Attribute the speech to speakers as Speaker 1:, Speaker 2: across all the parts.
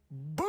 Speaker 1: Boom!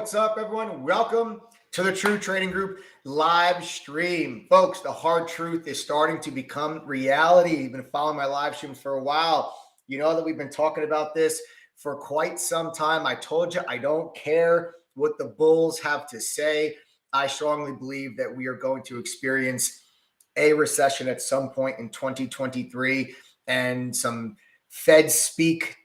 Speaker 1: What's up, everyone? Welcome to the True Trading Group live stream. Folks, the hard truth is starting to become reality. You've been following my live streams for a while. You know that we've been talking about this for quite some time. I told you I don't care what the bulls have to say. I strongly believe that we are going to experience a recession at some point in 2023, and some Fed speech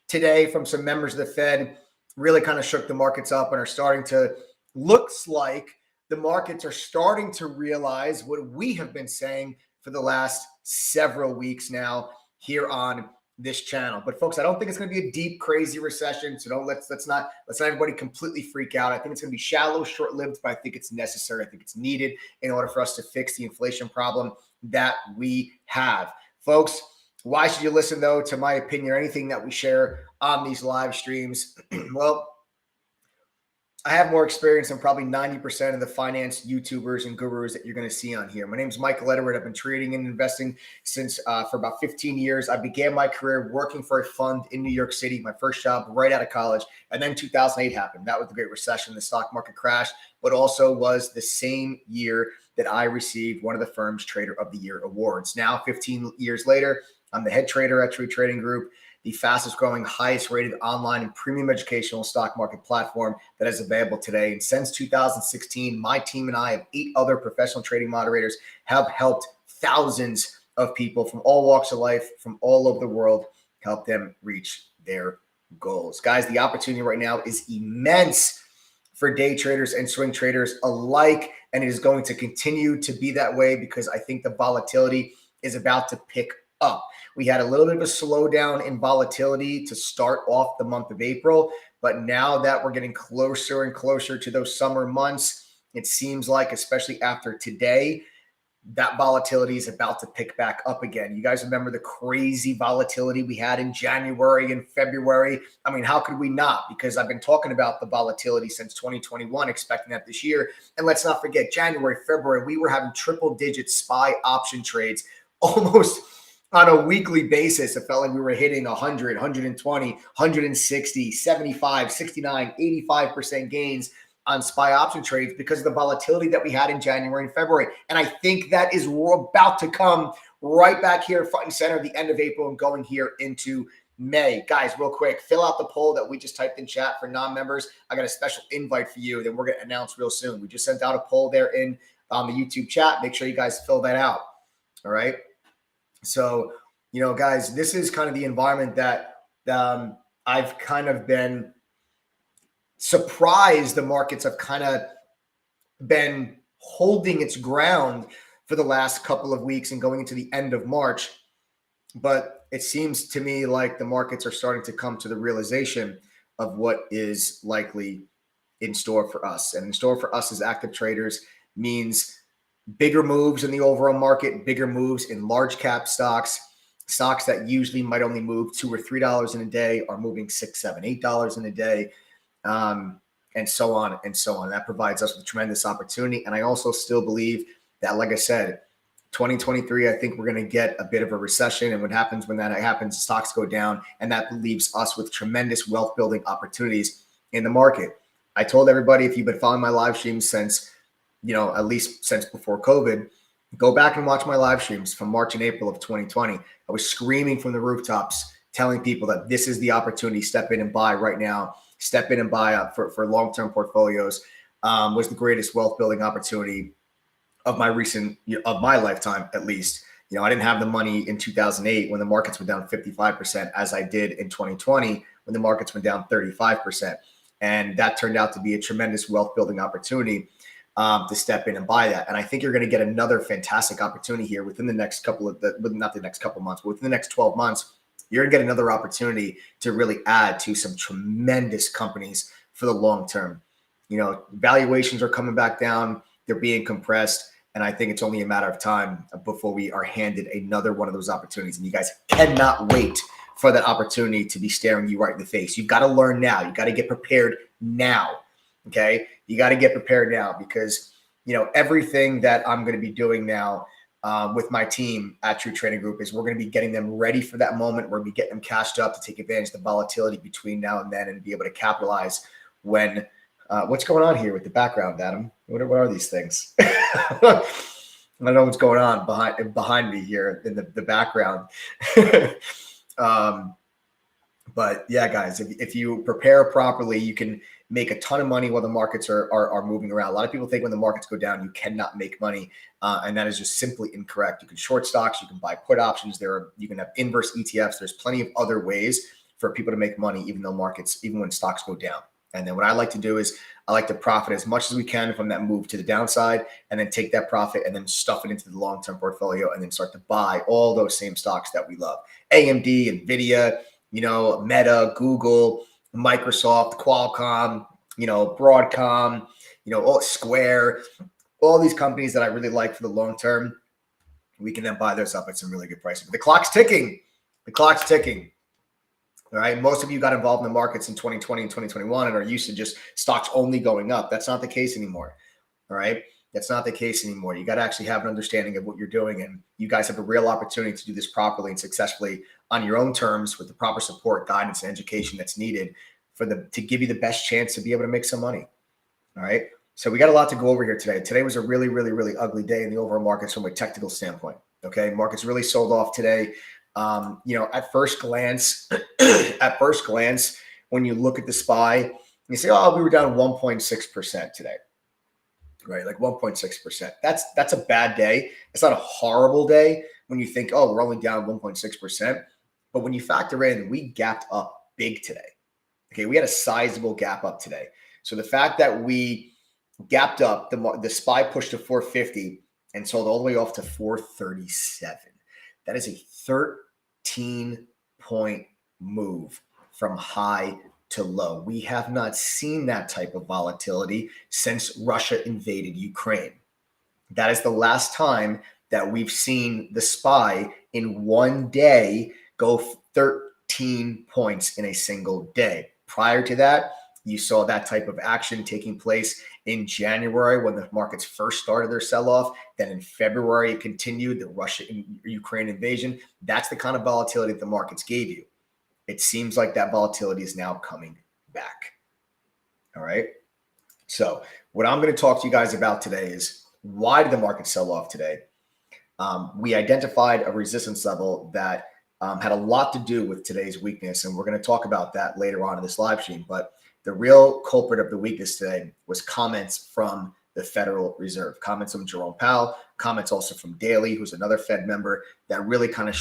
Speaker 1: today from some members of the Fed really kind of shook the markets up and are starting to, looks like the markets are starting to realize what we have been saying for the last several weeks now here on this channel. But folks, I don't think it's going to be a deep, crazy recession. So let's not everybody completely freak out. I think it's going to be shallow, short-lived, but I think it's necessary. I think it's needed in order for us to fix the inflation problem that we have. Folks, why should you listen, though, to my opinion or anything that we share on these live streams? Well, I have more experience than probably 90% of the finance YouTubers and gurus that you're going to see on here. My name is Michael Edward. I've been trading and investing since for about 15 years. I began my career working for a fund in New York City, my first job right out of college. And then 2008 happened. That was the Great Recession. The stock market crashed, but also was the same year that I received one of the firm's Trader of the Year awards. Now, 15 years later, I'm the head trader at True Trading Group, the fastest growing, highest rated online and premium educational stock market platform that is available today. And since 2016, my team and I have 8 other professional trading moderators have helped thousands of people from all walks of life, from all over the world, help them reach their goals. Guys, the opportunity right now is immense for day traders and swing traders alike, and it is going to continue to be that way because I think the volatility is about to pick up. We had a little bit of a slowdown in volatility to start off the month of April, but now that we're getting closer and closer to those summer months, it seems like, especially after today, that volatility is about to pick back up again. You guys remember the crazy volatility we had in January and February? I mean, how could we not? Because I've been talking about the volatility since 2021, expecting that this year. And let's not forget, January, February, we were having triple-digit SPY option trades almost on a weekly basis. It felt like we were hitting 100, 120, 160, 75, 69, 85% gains on SPY option trades because of the volatility that we had in January and February. And I think that is about to come right back here front and center at the end of April and going here into May. Guys, real quick, fill out the poll that we just typed in chat for non-members. I got a special invite for you that we're going to announce real soon. We just sent out a poll there in on the YouTube chat. Make sure you guys fill that out. All right. So, you know, guys, this is kind of the environment that I've kind of been surprised the markets have kind of been holding its ground for the last couple of weeks and going into the end of March. But it seems to me like the markets are starting to come to the realization of what is likely in store for us. And in store for us as active traders means bigger moves in the overall market, bigger moves in large cap stocks that usually might only move $2 or $3 in a day are moving $6, $7, $8 in a day, and so on and so on. That provides us with tremendous opportunity. And I also still believe that, like I said, 2023, I think we're going to get a bit of a recession. And what happens when that happens, stocks go down, and that leaves us with tremendous wealth building opportunities in the market. I told everybody, if you've been following my live streams since, you know, at least since before COVID, go back and watch my live streams from March and April of 2020. I was screaming from the rooftops, telling people that this is the opportunity. Step in and buy right now. Step in and buy for long-term portfolios. Was the greatest wealth building opportunity of my lifetime, at least. You know, I didn't have the money in 2008 when the markets went down 55%, as I did in 2020 when the markets went down 35%. And that turned out to be a tremendous wealth building opportunity to step in and buy that. And I think you're going to get another fantastic opportunity here within the next not the next couple months, but within the next 12 months, you're going to get another opportunity to really add to some tremendous companies for the long term. You know, valuations are coming back down. They're being compressed. And I think it's only a matter of time before we are handed another one of those opportunities. And you guys cannot wait for that opportunity to be staring you right in the face. You've got to learn now. You've got to get prepared now. Okay. You got to get prepared now because, you know, everything that I'm going to be doing now with my team at True Trading Group is we're going to be getting them ready for that moment. We're going to be getting them cashed up to take advantage of the volatility between now and then and be able to capitalize when what's going on here with the background, Adam? What are these things? I don't know what's going on behind me here in the background. But yeah, guys, if you prepare properly, you can make a ton of money while the markets are moving around. A lot of people think when the markets go down, you cannot make money. And that is just simply incorrect. You can short stocks, you can buy put options. You can have inverse ETFs. There's plenty of other ways for people to make money, even when stocks go down. And then what I like to do is I like to profit as much as we can from that move to the downside, and then take that profit and then stuff it into the long-term portfolio, and then start to buy all those same stocks that we love. AMD, NVIDIA, Meta, Google, Microsoft, Qualcomm, Broadcom, Square, all these companies that I really like for the long term. We can then buy those up at some really good prices. But the clock's ticking. The clock's ticking. All right. Most of you got involved in the markets in 2020 and 2021 and are used to just stocks only going up. That's not the case anymore. All right. That's not the case anymore. You got to actually have an understanding of what you're doing. And you guys have a real opportunity to do this properly and successfully on your own terms with the proper support, guidance, and education that's needed to give you the best chance to be able to make some money. All right. So we got a lot to go over here today. Today was a really, really, really ugly day in the overall markets from a technical standpoint. Okay. Markets really sold off today. At first glance, when you look at the SPY, you say, oh, we were down 1.6% today, right? Like 1.6%. That's a bad day. It's not a horrible day when you think, oh, we're only down 1.6%. But when you factor in, we gapped up big today. Okay. We had a sizable gap up today. So the fact that we gapped up, the SPY pushed to 450 and sold all the way off to 437. That is a 13-point move from high to low. We have not seen that type of volatility since Russia invaded Ukraine. That is the last time that we've seen the SPY in one day go 13 points in a single day. Prior to that, you saw that type of action taking place in January when the markets first started their sell-off. Then in February, it continued, the Russia-Ukraine invasion. That's the kind of volatility that the markets gave you. It seems like that volatility is now coming back. All right. So what I'm going to talk to you guys about today is, why did the market sell off today? We identified a resistance level that had a lot to do with today's weakness, and we're going to talk about that later on in this live stream. But the real culprit of the weakness today was comments from the Federal Reserve, comments from Jerome Powell, comments also from Daly, who's another Fed member, that really kind of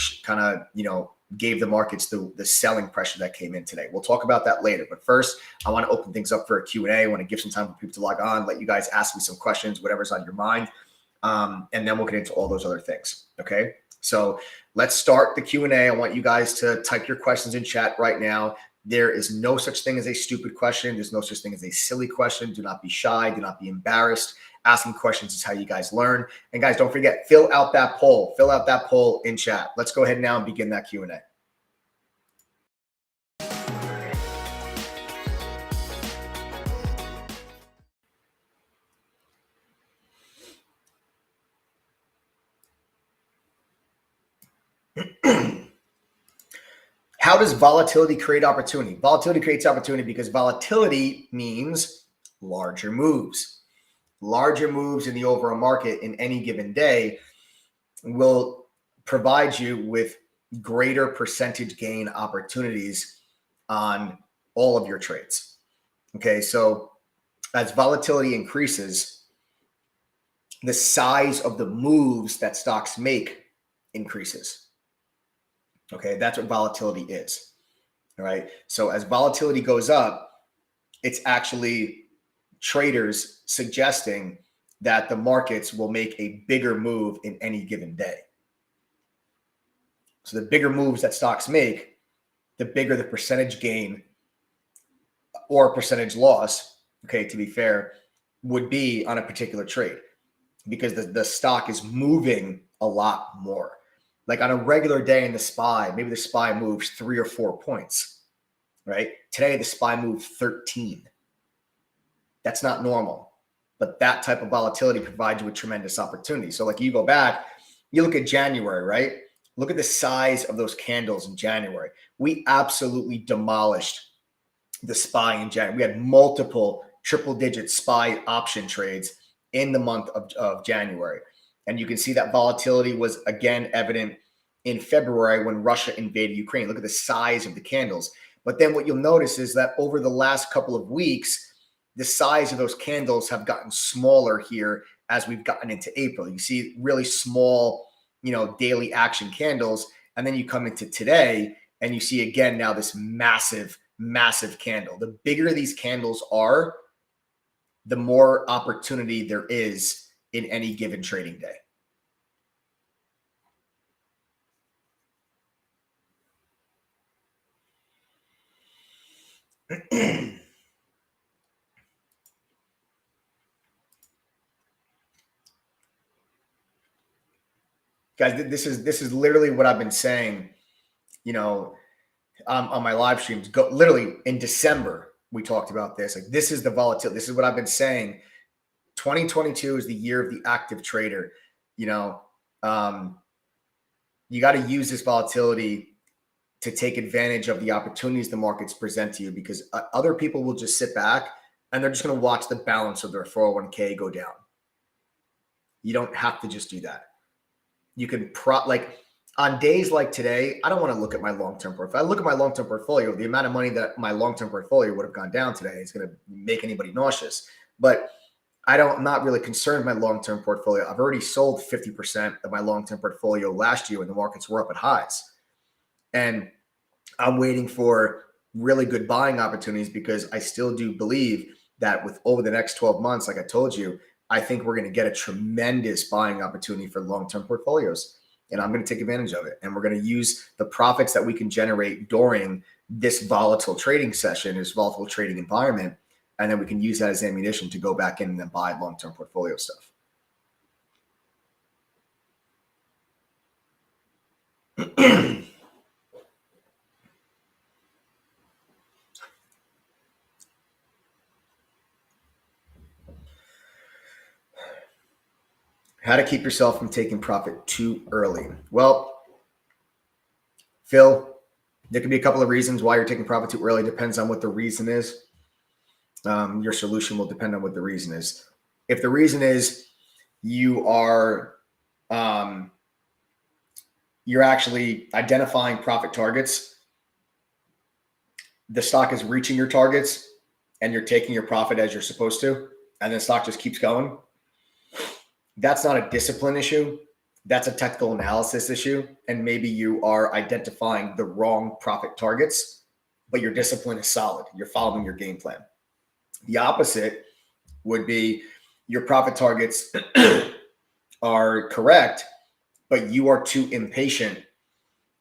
Speaker 1: gave the markets the selling pressure that came in today. We'll talk about that later. But first, I want to open things up for a Q&A. I want to give some time for people to log on, let you guys ask me some questions, whatever's on your mind. And then we'll get into all those other things. Okay. So let's start the Q&A. I want you guys to type your questions in chat right now. There is no such thing as a stupid question. There's no such thing as a silly question. Do not be shy. Do not be embarrassed. Asking questions is how you guys learn. And guys, don't forget, fill out that poll. Fill out that poll in chat. Let's go ahead now and begin that Q&A. How does volatility create opportunity? Volatility creates opportunity because volatility means larger moves. Larger moves in the overall market in any given day will provide you with greater percentage gain opportunities on all of your trades. Okay, so as volatility increases, the size of the moves that stocks make increases. Okay, that's what volatility is. All right. So as volatility goes up, it's actually traders suggesting that the markets will make a bigger move in any given day. So the bigger moves that stocks make, the bigger the percentage gain or percentage loss, okay, to be fair, would be on a particular trade, because the stock is moving a lot more. Like on a regular day in the SPY, maybe the SPY moves 3 or 4 points, right? Today, the SPY moved 13. That's not normal, but that type of volatility provides you with tremendous opportunity. So like you go back, you look at January, right? Look at the size of those candles in January. We absolutely demolished the SPY in January. We had multiple triple-digit SPY option trades in the month of January. And you can see that volatility was again evident in February when Russia invaded Ukraine. Look at the size of the candles. But then what you'll notice is that over the last couple of weeks, the size of those candles have gotten smaller here as we've gotten into April. You see really small, daily action candles. And then you come into today and you see again now this massive, massive candle. The bigger these candles are, the more opportunity there is in any given trading day. Guys, this is literally what I've been saying, on my live streams. Literally in December, we talked about this. Like, this is the volatility. This is what I've been saying. 2022 is the year of the active trader. You got to use this volatility to take advantage of the opportunities the markets present to you, because other people will just sit back and they're just going to watch the balance of their 401k go down. You don't have to just do that. You can on days like today, I don't want to look at my long-term portfolio. If I look at my long-term portfolio, the amount of money that my long-term portfolio would have gone down today is going to make anybody nauseous. But I'm not really concerned with my long-term portfolio. I've already sold 50% of my long-term portfolio last year when the markets were up at highs. And I'm waiting for really good buying opportunities, because I still do believe that over the next 12 months, like I told you, I think we're going to get a tremendous buying opportunity for long-term portfolios. And I'm going to take advantage of it. And we're going to use the profits that we can generate during this volatile trading session, this volatile trading environment. And then we can use that as ammunition to go back in and then buy long-term portfolio stuff. How to keep yourself from taking profit too early. Well, Phil, there could be a couple of reasons why you're taking profit too early. It depends on what the reason is. Your solution will depend on what the reason is. If the reason is you are, you're actually identifying profit targets, the stock is reaching your targets, and you're taking your profit as you're supposed to, and the stock just keeps going, that's not a discipline issue. That's a technical analysis issue. And maybe you are identifying the wrong profit targets, but your discipline is solid. You're following your game plan. The opposite would be your profit targets are correct, but you are too impatient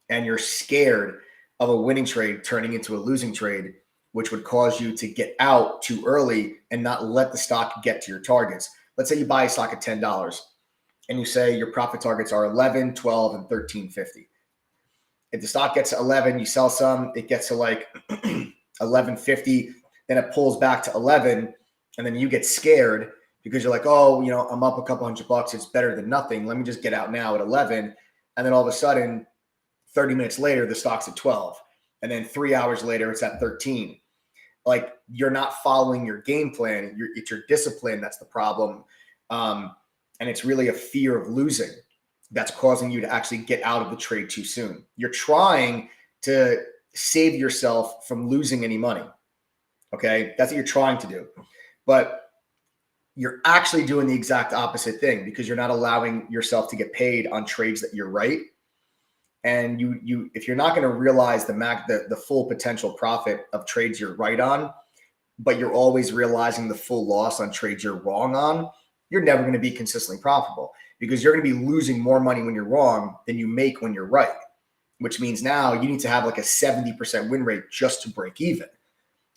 Speaker 1: and you're scared of a winning trade turning into a losing trade, which would cause you to get out too early and not let the stock get to your targets. Let's say you buy a stock at $10 and you say your profit targets are 11, 12, and 13.50. If the stock gets to 11, you sell some, it gets to like 11.50, then it pulls back to 11, and then you get scared because you're like, oh, I'm up a couple $100. It's better than nothing. Let me just get out now at 11. And then all of a sudden, 30 minutes later, the stock's at 12. And then 3 hours later, it's at 13. Like, you're not following your game plan. It's your discipline that's the problem. And it's really a fear of losing that's causing you to actually get out of the trade too soon. You're trying to save yourself from losing any money. Okay, that's what you're trying to do. But you're actually doing the exact opposite thing, because you're not allowing yourself to get paid on trades that you're right. And you if you're not going to realize the full potential profit of trades you're right on, but you're always realizing the full loss on trades you're wrong on, you're never going to be consistently profitable, because you're going to be losing more money when you're wrong than you make when you're right, which means now you need to have like a 70% win rate just to break even.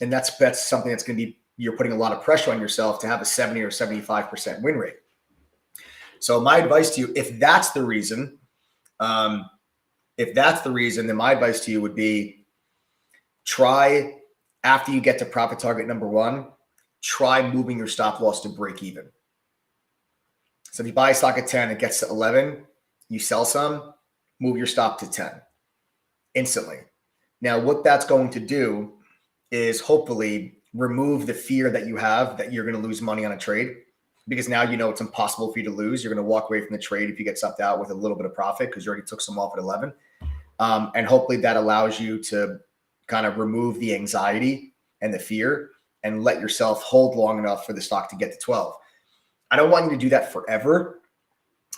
Speaker 1: And that's something that's going to be, you're putting a lot of pressure on yourself to have a 70 or 75% win rate. So my advice to you, if that's the reason, then my advice to you would be, try, after you get to profit target number 1, try moving your stop loss to break even. So if you buy a stock at 10, it gets to 11, you sell some, move your stop to 10 instantly. Now, what that's going to do is hopefully remove the fear that you have that you're going to lose money on a trade, because now you know it's impossible for you to lose. You're going to walk away from the trade if you get stopped out with a little bit of profit because you already took some off at 11. And hopefully that allows you to kind of remove the anxiety and the fear and let yourself hold long enough for the stock to get to 12. I don't want you to do that forever,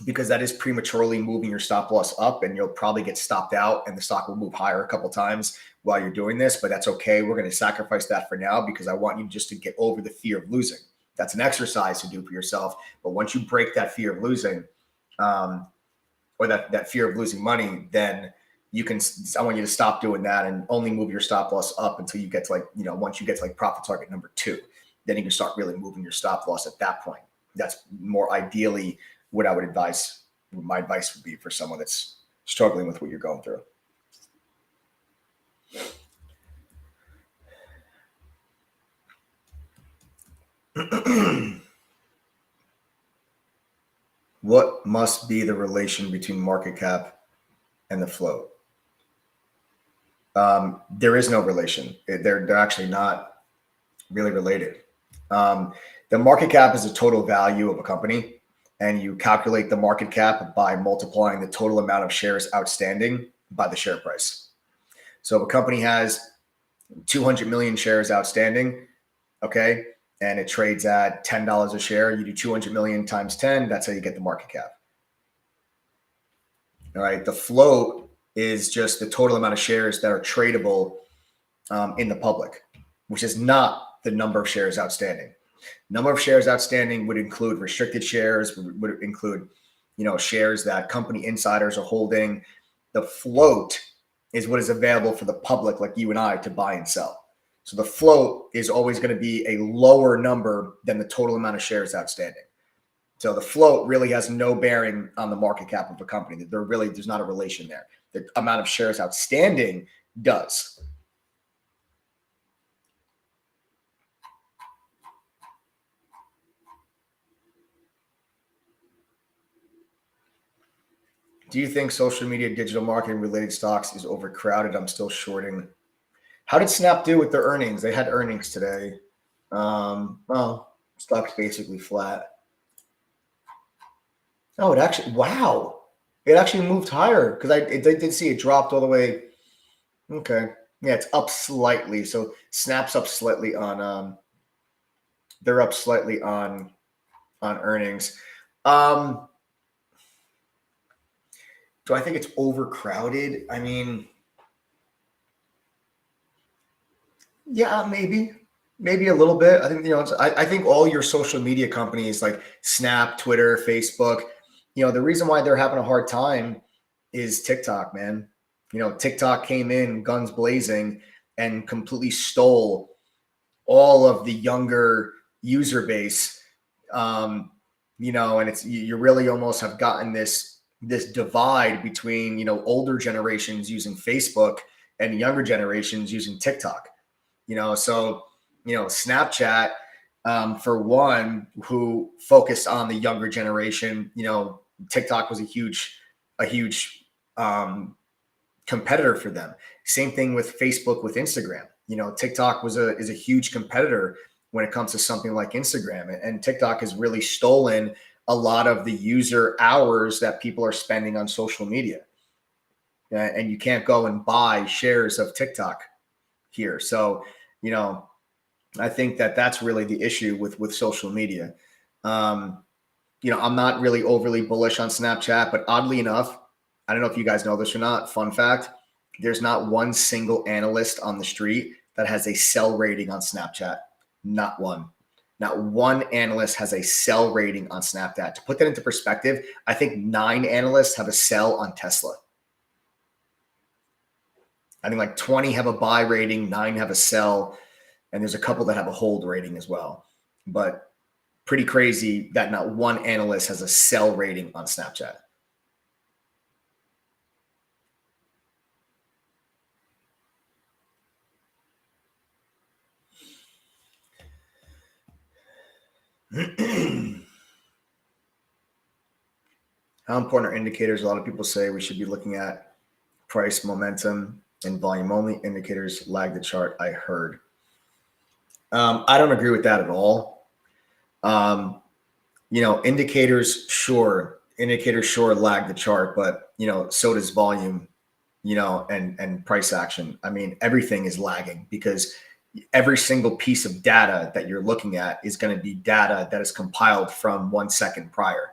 Speaker 1: because that is prematurely moving your stop loss up, and you'll probably get stopped out and the stock will move higher a couple times while you're doing this, but that's okay. We're going to sacrifice that for now because I want you just to get over the fear of losing. That's an exercise to do for yourself. But once you break that fear of losing, or that fear of losing money, then I want you to stop doing that and only move your stop loss up until you get to once you get to profit target number 2, then you can start really moving your stop loss at that point. That's more ideally what I would advise. My advice would be for someone that's struggling with what you're going through. What must be the relation between market cap and the float? There is no relation. They're actually not really related. The market cap is the total value of a company, and you calculate the market cap by multiplying the total amount of shares outstanding by the share price. So if a company has 200 million shares outstanding, okay, and it trades at $10 a share, you do 200 million times 10, that's how you get the market cap. All right, the float is just the total amount of shares that are tradable in the public, which is not the number of shares outstanding. Number of shares outstanding would include restricted shares, would include, shares that company insiders are holding. The float is what is available for the public, like you and I, to buy and sell. So the float is always going to be a lower number than the total amount of shares outstanding. So the float really has no bearing on the market cap of a company. There's not a relation there. The amount of shares outstanding does. Do you think social media digital marketing related stocks is overcrowded? I'm still shorting. How did Snap do with their earnings? They had earnings today. Well, stock's basically flat. Oh, it actually moved higher because I did see it dropped all the way. Okay. Yeah, it's up slightly. So Snap's up slightly on they're up slightly on earnings. Do I think it's overcrowded? I mean, yeah, maybe a little bit. I think, I think all your social media companies like Snap, Twitter, Facebook, the reason why they're having a hard time is TikTok, man. TikTok came in guns blazing and completely stole all of the younger user base. And you really almost have gotten this divide between, older generations using Facebook and younger generations using TikTok. So Snapchat, for one, who focused on the younger generation, TikTok was a huge competitor for them. Same thing with Facebook, with Instagram. TikTok is a huge competitor when it comes to something like Instagram, and TikTok has really stolen a lot of the user hours that people are spending on social media. And you can't go and buy shares of TikTok here. So, I think that's really the issue with social media. I'm not really overly bullish on Snapchat, but oddly enough, I don't know if you guys know this or not. Fun fact, there's not one single analyst on the street that has a sell rating on Snapchat. Not one. Not one analyst has a sell rating on Snapchat. To put that into perspective, I think 9 analysts have a sell on Tesla. I think like 20 have a buy rating, 9 have a sell, and there's a couple that have a hold rating as well. But pretty crazy that not one analyst has a sell rating on Snapchat. How important are indicators? A lot of people say we should be looking at price momentum and volume only. Indicators lag the chart, I heard. I don't agree with that at all. Indicators sure lag the chart, but so does volume, and price action. I mean, everything is lagging because every single piece of data that you're looking at is going to be data that is compiled from 1 second prior.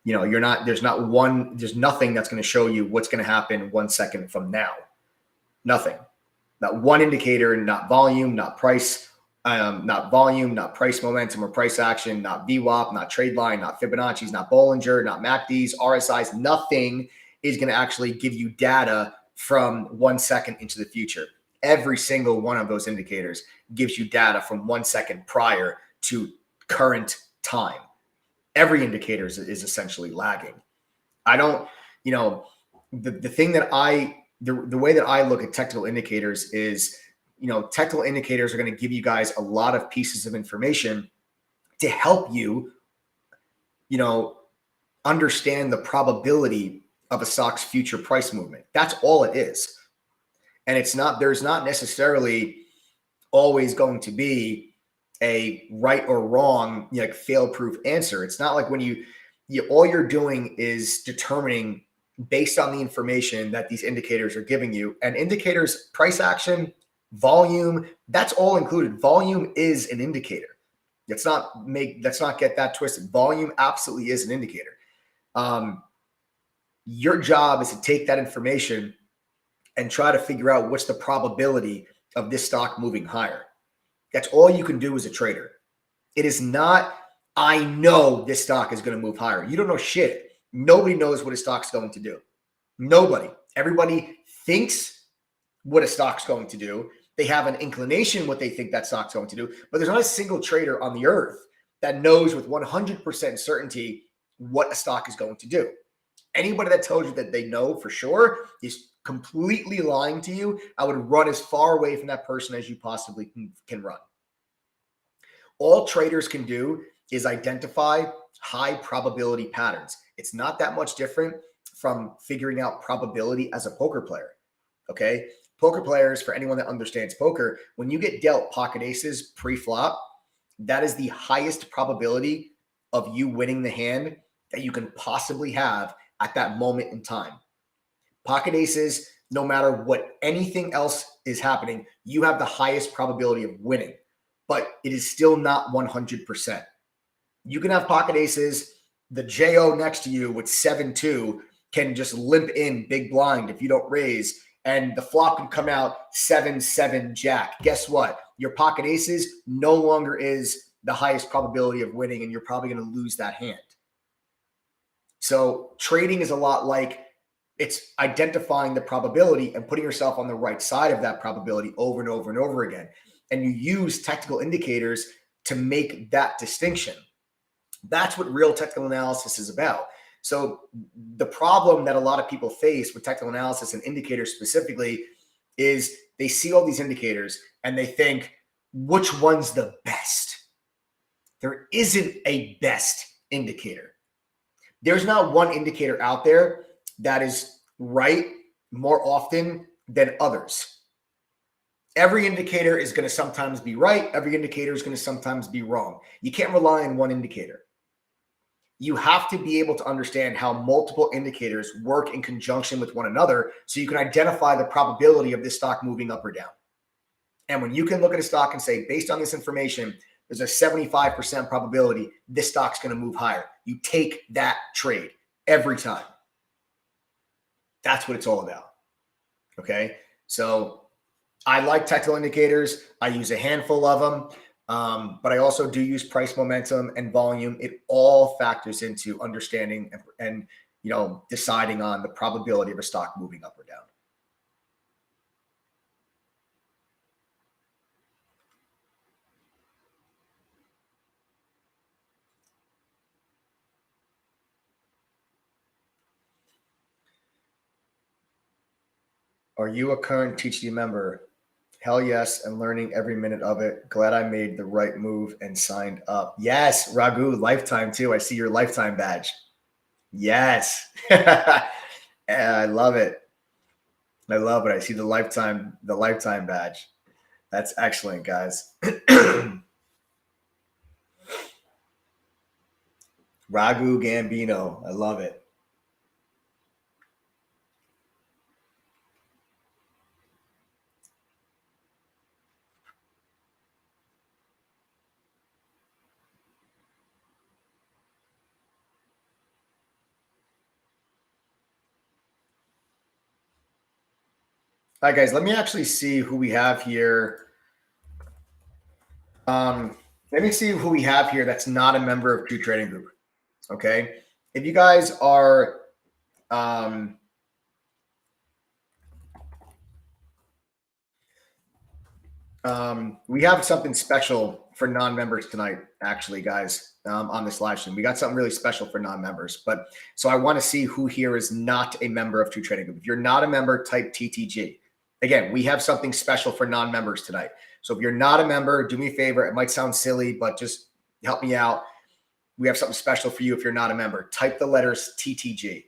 Speaker 1: There's nothing that's going to show you what's going to happen 1 second from now. Nothing. Not one indicator, not volume, not price, not volume, not price momentum or price action, not VWAP, not trade line, not Fibonacci's, not Bollinger, not MACD's, RSI's. Nothing is going to actually give you data from 1 second into the future. Every single one of those indicators gives you data from 1 second prior to current time. Every indicator is essentially lagging. I don't, the thing that the way that I look at technical indicators is, technical indicators are going to give you guys a lot of pieces of information to help you, understand the probability of a stock's future price movement. That's all it is. And there's not necessarily always going to be a right or wrong, fail-proof answer. It's not like when all you're doing is determining based on the information that these indicators are giving you. And indicators, price action, volume, that's all included. Volume is an indicator. Let's not get that twisted. Volume absolutely is an indicator. Your job is to take that information and try to figure out what's the probability of this stock moving higher. That's all you can do as a trader. It is not, I know this stock is going to move higher. You don't know shit. Nobody knows what a stock's going to do. Nobody. Everybody thinks what a stock's going to do. They have an inclination what they think that stock's going to do, but there's not a single trader on the earth that knows with 100% certainty what a stock is going to do. Anybody that tells you that they know for sure is completely lying to you. I would run as far away from that person as you possibly can run. All traders can do is identify high probability patterns. It's not that much different from figuring out probability as a poker player. Okay. Poker players, for anyone that understands poker, when you get dealt pocket aces pre-flop, that is the highest probability of you winning the hand that you can possibly have at that moment in time. Pocket aces, no matter what anything else is happening, you have the highest probability of winning, but it is still not 100%. You can have pocket aces. The JO next to you with 7-2 can just limp in big blind if you don't raise, and the flop can come out 7-7 jack. Guess what? Your pocket aces no longer is the highest probability of winning, and you're probably going to lose that hand. So trading is a lot like it's identifying the probability and putting yourself on the right side of that probability over and over and over again. And you use technical indicators to make that distinction. That's what real technical analysis is about. So the problem that a lot of people face with technical analysis and indicators specifically is they see all these indicators and they think, which one's the best? There isn't a best indicator. There's not one indicator out there that is right more often than others. Every indicator is going to sometimes be right. Every indicator is going to sometimes be wrong. You can't rely on one indicator. You have to be able to understand how multiple indicators work in conjunction with one another so you can identify the probability of this stock moving up or down. And when you can look at a stock and say, based on this information, there's a 75% probability this stock's going to move higher. You take that trade every time. That's what it's all about. Okay. So I like technical indicators. I use a handful of them. But I also do use price momentum and volume. It all factors into understanding and deciding on the probability of a stock moving up or down. Are you a current THD member? Hell yes, and learning every minute of it. Glad I made the right move and signed up. Yes, Raghu, lifetime too. I see your lifetime badge. Yes. I love it. I love it. I see the lifetime badge. That's excellent, guys. Ragu Gambino. I love it. All right, guys, let me actually see who we have here. Let me see who we have here that's not a member of True Trading Group. Okay. If you guys are, we have something special for non-members tonight, actually, guys, on this live stream. We got something really special for non-members. But so I want to see who here is not a member of True Trading Group. If you're not a member, type TTG. Again, we have something special for non-members tonight. So if you're not a member, do me a favor. It might sound silly, but just help me out. We have something special for you if you're not a member. Type the letters TTG.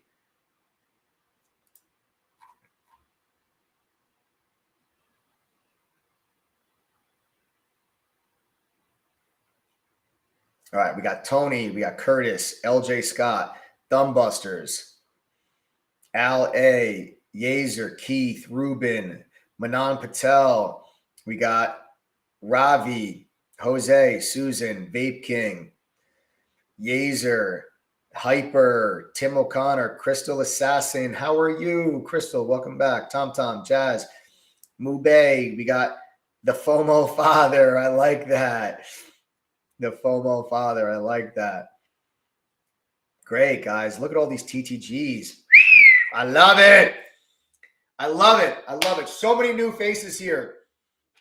Speaker 1: All right, we got Tony, we got Curtis, LJ Scott, Thumbusters, Al A, Yazer, Keith, Ruben, Manan Patel. We got Ravi, Jose, Susan, Vape King, Yazer, Hyper, Tim O'Connor, Crystal Assassin. How are you, Crystal? Welcome back. Tom, Jazz, Mube. We got the FOMO Father. I like that. The FOMO Father. I like that. Great, guys. Look at all these TTGs. I love it. I love it. I love it. So many new faces here.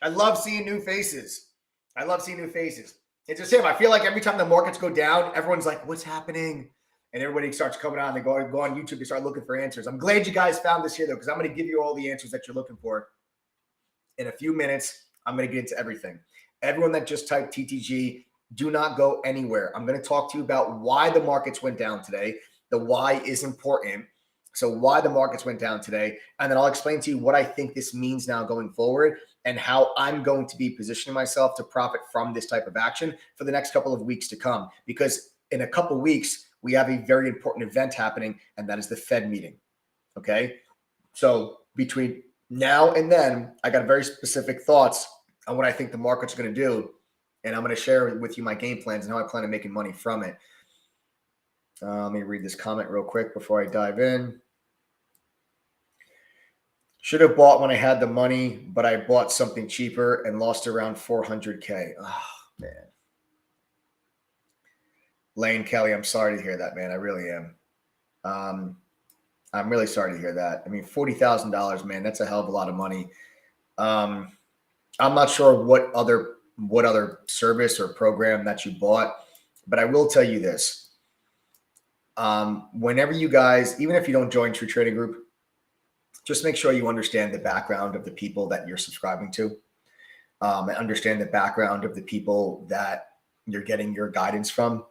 Speaker 1: I love seeing new faces. I love seeing new faces. It's the same. I feel like every time the markets go down, everyone's like, what's happening? And everybody starts coming on. They go on YouTube. They start looking for answers. I'm glad you guys found this here, though, because I'm going to give you all the answers that you're looking for. In a few minutes, I'm going to get into everything. Everyone that just typed TTG, do not go anywhere. I'm going to talk to you about why the markets went down today. The why is important. So why the markets went down today. And then I'll explain to you what I think this means now going forward and how I'm going to be positioning myself to profit from this type of action for the next couple of weeks to come. Because in a couple of weeks, we have a very important event happening, and that is the Fed meeting. Okay? So between now and then, I got very specific thoughts on what I think the market's going to do. And I'm going to share with you my game plans and how I plan on making money from it. Let me read this comment real quick before I dive in. Should have bought when I had the money, but I bought something cheaper and lost around 400K. Oh, man. Lane Kelly, I'm sorry to hear that, man. I really am. I'm really sorry to hear that. I mean, $40,000, man, that's a hell of a lot of money. I'm not sure what other service or program that you bought, but I will tell you this. Whenever you guys, even if you don't join True Trading Group, just make sure you understand the background of the people that you're subscribing to, and understand the background of the people that you're getting your guidance from.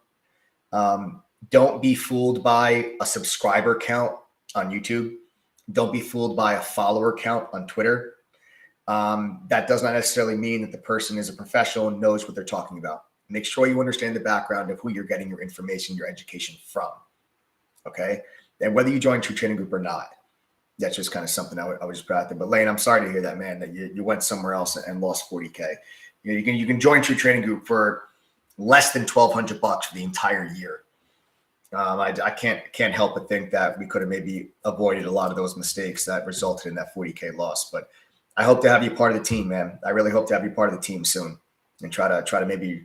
Speaker 1: Don't be fooled by a subscriber count on YouTube. Don't be fooled by a follower count on Twitter. That does not necessarily mean that the person is a professional and knows what they're talking about. Make sure you understand the background of who you're getting your information, your education from. Okay. And whether you join True Trading Group or not, that's just kind of something I would just put out there. But Lane, I'm sorry to hear that, man, that you went somewhere else and lost 40K. You know, you can join True Trading Group for less than $1,200 for the entire year. I can't help but think that we could have maybe avoided a lot of those mistakes that resulted in that 40K loss. But I hope to have you part of the team, man. I really hope to have you part of the team soon and try to maybe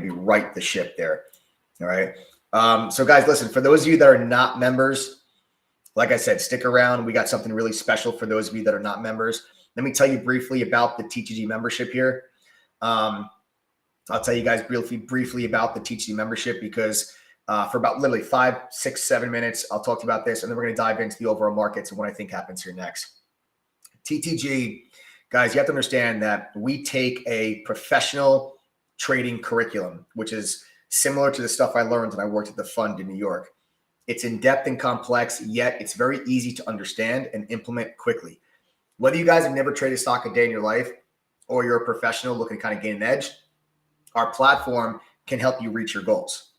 Speaker 1: right the ship there. All right. So guys, listen, for those of you that are not members, like I said, stick around. We got something really special for those of you that are not members. Let me tell you briefly about the TTG membership here. I'll tell you guys briefly about the TTG membership because for about literally 5, 6, 7 minutes, I'll talk to you about this, and then we're going to dive into the overall markets and what I think happens here next. TTG, guys, you have to understand that we take a professional trading curriculum, which is similar to the stuff I learned when I worked at the fund in New York. It's in-depth and complex, yet it's very easy to understand and implement quickly. Whether you guys have never traded stock a day in your life, or you're a professional looking to kind of gain an edge, our platform can help you reach your goals.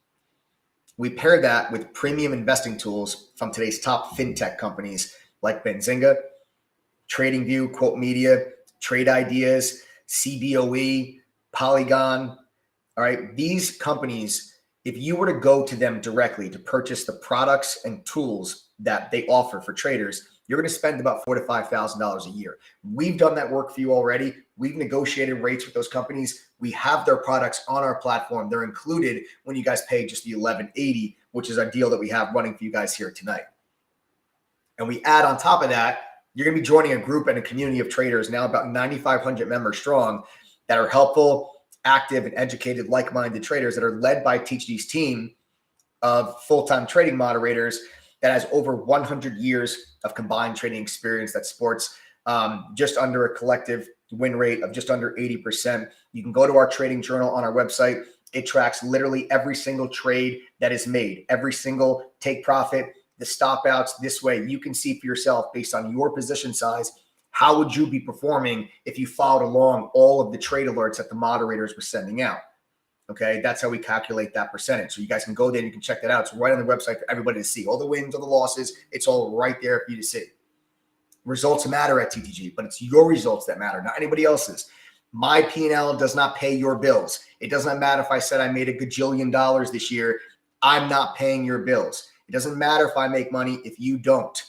Speaker 1: We pair that with premium investing tools from today's top fintech companies like Benzinga, TradingView, Quote Media, Trade Ideas, CBOE, Polygon. All right. These companies, if you were to go to them directly to purchase the products and tools that they offer for traders, you're going to spend about $4,000 to $5,000 a year. We've done that work for you already. We've negotiated rates with those companies. We have their products on our platform. They're included when you guys pay just the $11.80, which is our deal that we have running for you guys here tonight. And we add on top of that, you're going to be joining a group and a community of traders, now about 9,500 members strong, that are helpful, active, and educated, like-minded traders that are led by TeachD's team of full-time trading moderators that has over 100 years of combined trading experience that sports just under a collective win rate of just under 80%. You can go to our trading journal on our website. It tracks literally every single trade that is made, every single take profit, the stop outs. This way you can see for yourself, based on your position size, how would you be performing if you followed along all of the trade alerts that the moderators were sending out. Okay, that's how we calculate that percentage. So you guys can go there and you can check that out. It's right on the website for everybody to see. All the wins, all the losses, it's all right there for you to see. Results matter at TTG, but it's your results that matter, not anybody else's. My P&L does not pay your bills. It doesn't matter if I said I made $1 gajillion this year. I'm not paying your bills. It doesn't matter if I make money if you don't.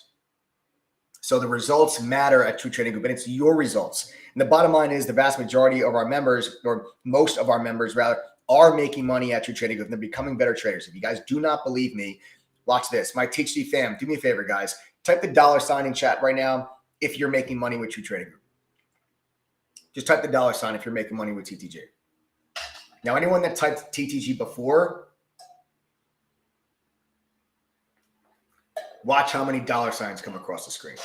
Speaker 1: So the results matter at True Trading Group, and it's your results. And the bottom line is the vast majority of our members, or most of our members rather, are making money at True Trading Group, and they're becoming better traders. If you guys do not believe me, watch this. My THD fam, do me a favor, guys. Type the $ in chat right now if you're making money with True Trading Group. Just type the $ if you're making money with TTG. Now, anyone that typed TTG before, watch how many $ come across the screen.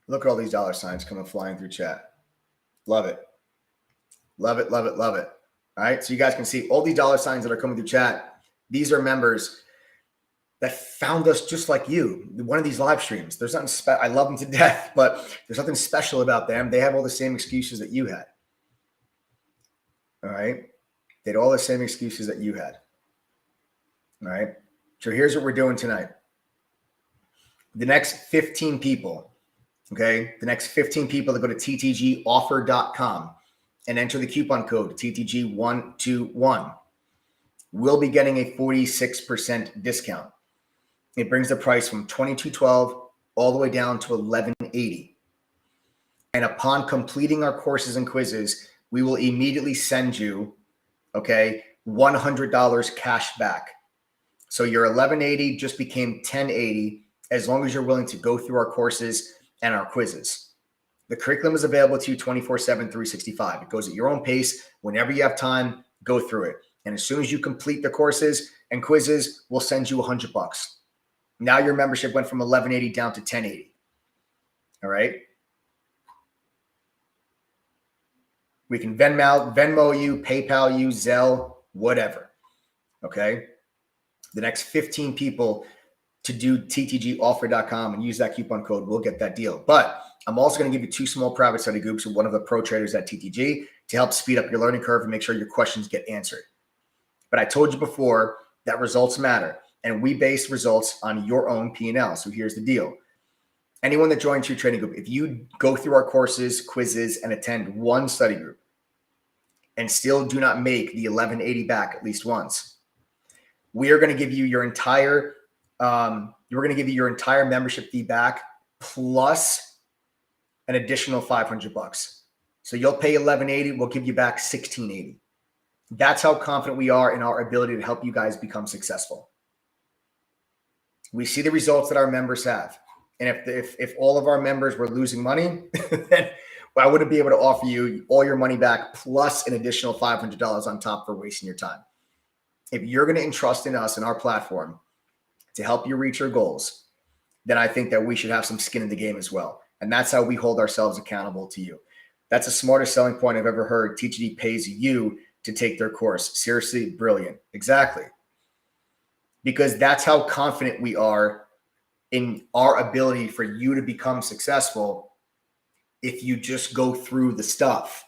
Speaker 1: Look at all these $ coming flying through chat. Love it. Love it, love it, love it. All right, so you guys can see all these $ that are coming through chat. These are members that found us just like you. One of these live streams. There's nothing special. I love them to death, but there's nothing special about them. They have all the same excuses that you had. All right, they had all the same excuses that you had. All right, so here's what we're doing tonight. The next 15 people. Okay, the next 15 people that go to ttgoffer.com and enter the coupon code TTG121 will be getting a 46% discount. It brings the price from $22.12 all the way down to $11.80. And upon completing our courses and quizzes, we will immediately send you, okay, $100 cash back. So your $11.80 just became $10.80 as long as you're willing to go through our courses and our quizzes. The curriculum is available to you 24/7, 365. It goes at your own pace. Whenever you have time, go through it. And as soon as you complete the courses and quizzes, we'll send you $100. Now your membership went from $11.80 down to $10.80. All right. We can Venmo you, PayPal you, Zelle, whatever. Okay. The next 15 people to do ttgoffer.com and use that coupon code, we'll get that deal. But I'm also going to give you 2 small private study groups with one of the pro traders at TTG to help speed up your learning curve and make sure your questions get answered. But I told you before that results matter, and we base results on your own P&L. So here's the deal. Anyone that joins your trading group, if you go through our courses, quizzes, and attend one study group and still do not make the $11.80 back at least once, we are going to give you your entire membership fee back plus an additional $500. So you'll pay $11.80. We'll give you back $16.80. That's how confident we are in our ability to help you guys become successful. We see the results that our members have. And if all of our members were losing money, then I wouldn't be able to offer you all your money back plus an additional $500 on top for wasting your time. If you're going to entrust in us and our platform to help you reach your goals, then I think that we should have some skin in the game as well. And that's how we hold ourselves accountable to you. That's the smartest selling point I've ever heard. TGG pays you to take their course. Seriously, brilliant. Exactly. Because that's how confident we are in our ability for you to become successful if you just go through the stuff.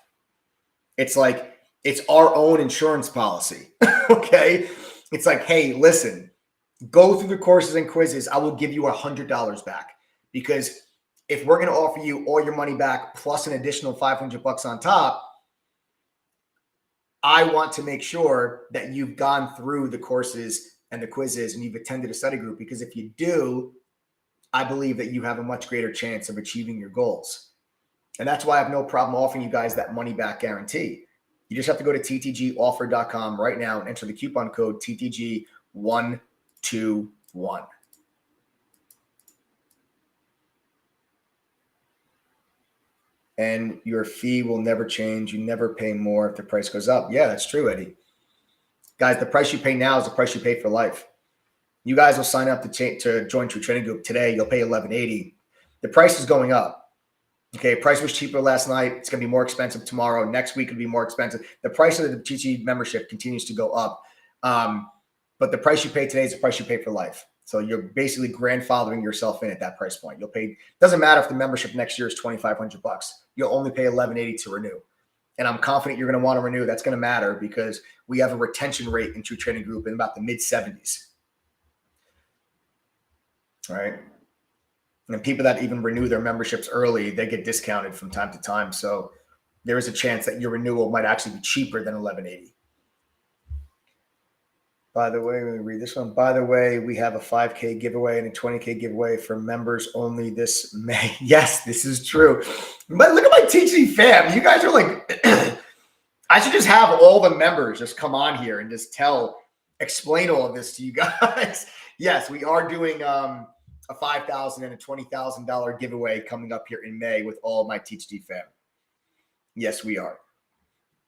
Speaker 1: It's like, it's our own insurance policy. Okay. It's like, hey, listen, go through the courses and quizzes. I will give you $100 back, because if we're going to offer you all your money back plus an additional $500 on top, I want to make sure that you've gone through the courses and the quizzes and you've attended a study group, because if you do, I believe that you have a much greater chance of achieving your goals. And that's why I have no problem offering you guys that money back guarantee. You just have to go to ttgoffer.com right now and enter the coupon code TTG121. And your fee will never change. You never pay more if the price goes up. Yeah, that's true, Eddie. Guys, the price you pay now is the price you pay for life. You guys will sign up to join True Trading Group today. You'll pay $11.80. The price is going up. Okay, price was cheaper last night. It's going to be more expensive tomorrow. Next week it'll be more expensive. The price of the TG membership continues to go up. But the price you pay today is the price you pay for life. So you're basically grandfathering yourself in at that price point. You'll pay, doesn't matter if the membership next year is $2,500. You'll only pay $11.80 to renew. And I'm confident you're going to want to renew. That's going to matter because we have a retention rate in True Trading Group in about the mid-70s. All right. And people that even renew their memberships early, they get discounted from time to time. So there is a chance that your renewal might actually be cheaper than $11.80. By the way, let me read this one. By the way, we have a 5K giveaway and a 20K giveaway for members only this May. Yes, this is true. But look at my TG fam. You guys are like, I should just have all the members just come on here and just explain all of this to you guys. Yes, we are doing a $5,000 and a $20,000 giveaway coming up here in May with all my TGG fam. Yes, we are.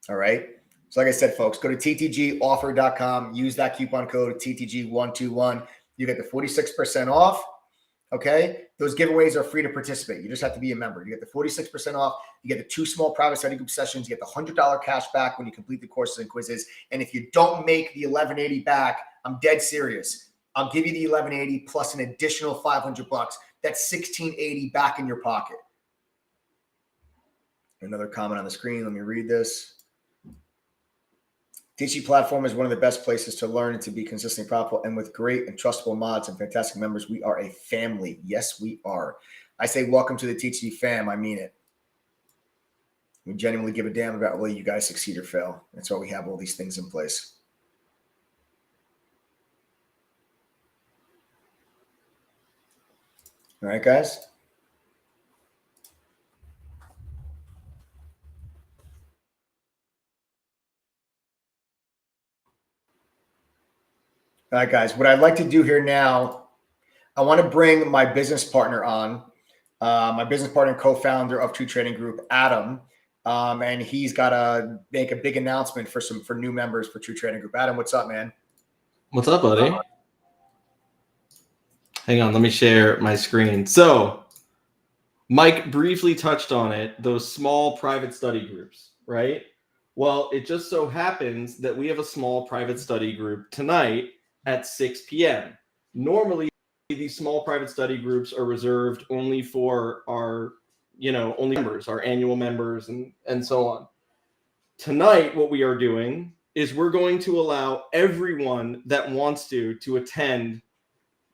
Speaker 1: All right. So like I said, folks, go to ttgoffer.com, use that coupon code TTG121. You get the 46% off. Okay. Those giveaways are free to participate. You just have to be a member. You get the 46% off. You get the 2 small private study group sessions. You get the $100 cash back when you complete the courses and quizzes. And if you don't make the $11.80 back, I'm dead serious. I'll give you the $11.80 plus an additional $500. That's $16.80 back in your pocket. Another comment on the screen. Let me read this. TG platform is one of the best places to learn and to be consistently profitable. And with great and trustable mods and fantastic members, we are a family. Yes, we are. I say welcome to the TG fam. I mean it. We genuinely give a damn about whether you guys succeed or fail. That's why we have all these things in place. All right, guys. All right, guys, what I'd like to do here now, I want to bring my business partner on, my business partner and co-founder of True Trading Group, Adam, and he's got to make a big announcement for new members for True Trading Group. Adam, what's up, man?
Speaker 2: What's up, buddy? Hang on, let me share my screen. So Mike briefly touched on it, those small private study groups, right? Well, it just so happens that we have a small private study group tonight at 6 p.m. Normally, these small private study groups are reserved only for our, only members, our annual members and so on. Tonight, what we are doing is we're going to allow everyone that wants to attend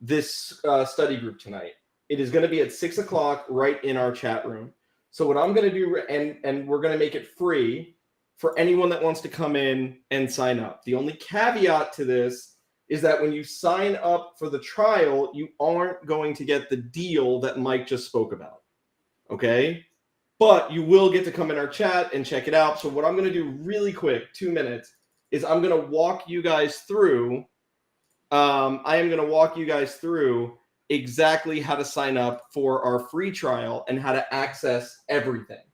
Speaker 2: this study group tonight. It is going to be at 6 o'clock right in our chat room. So what I'm going to do, and we're going to make it free for anyone that wants to come in and sign up. The only caveat to this is that when you sign up for the trial, you aren't going to get the deal that Mike just spoke about. Okay? But you will get to come in our chat and check it out. So what I'm going to do really quick, 2 minutes, is I'm going to walk you guys through. I am going to walk you guys through exactly how to sign up for our free trial and how to access everything.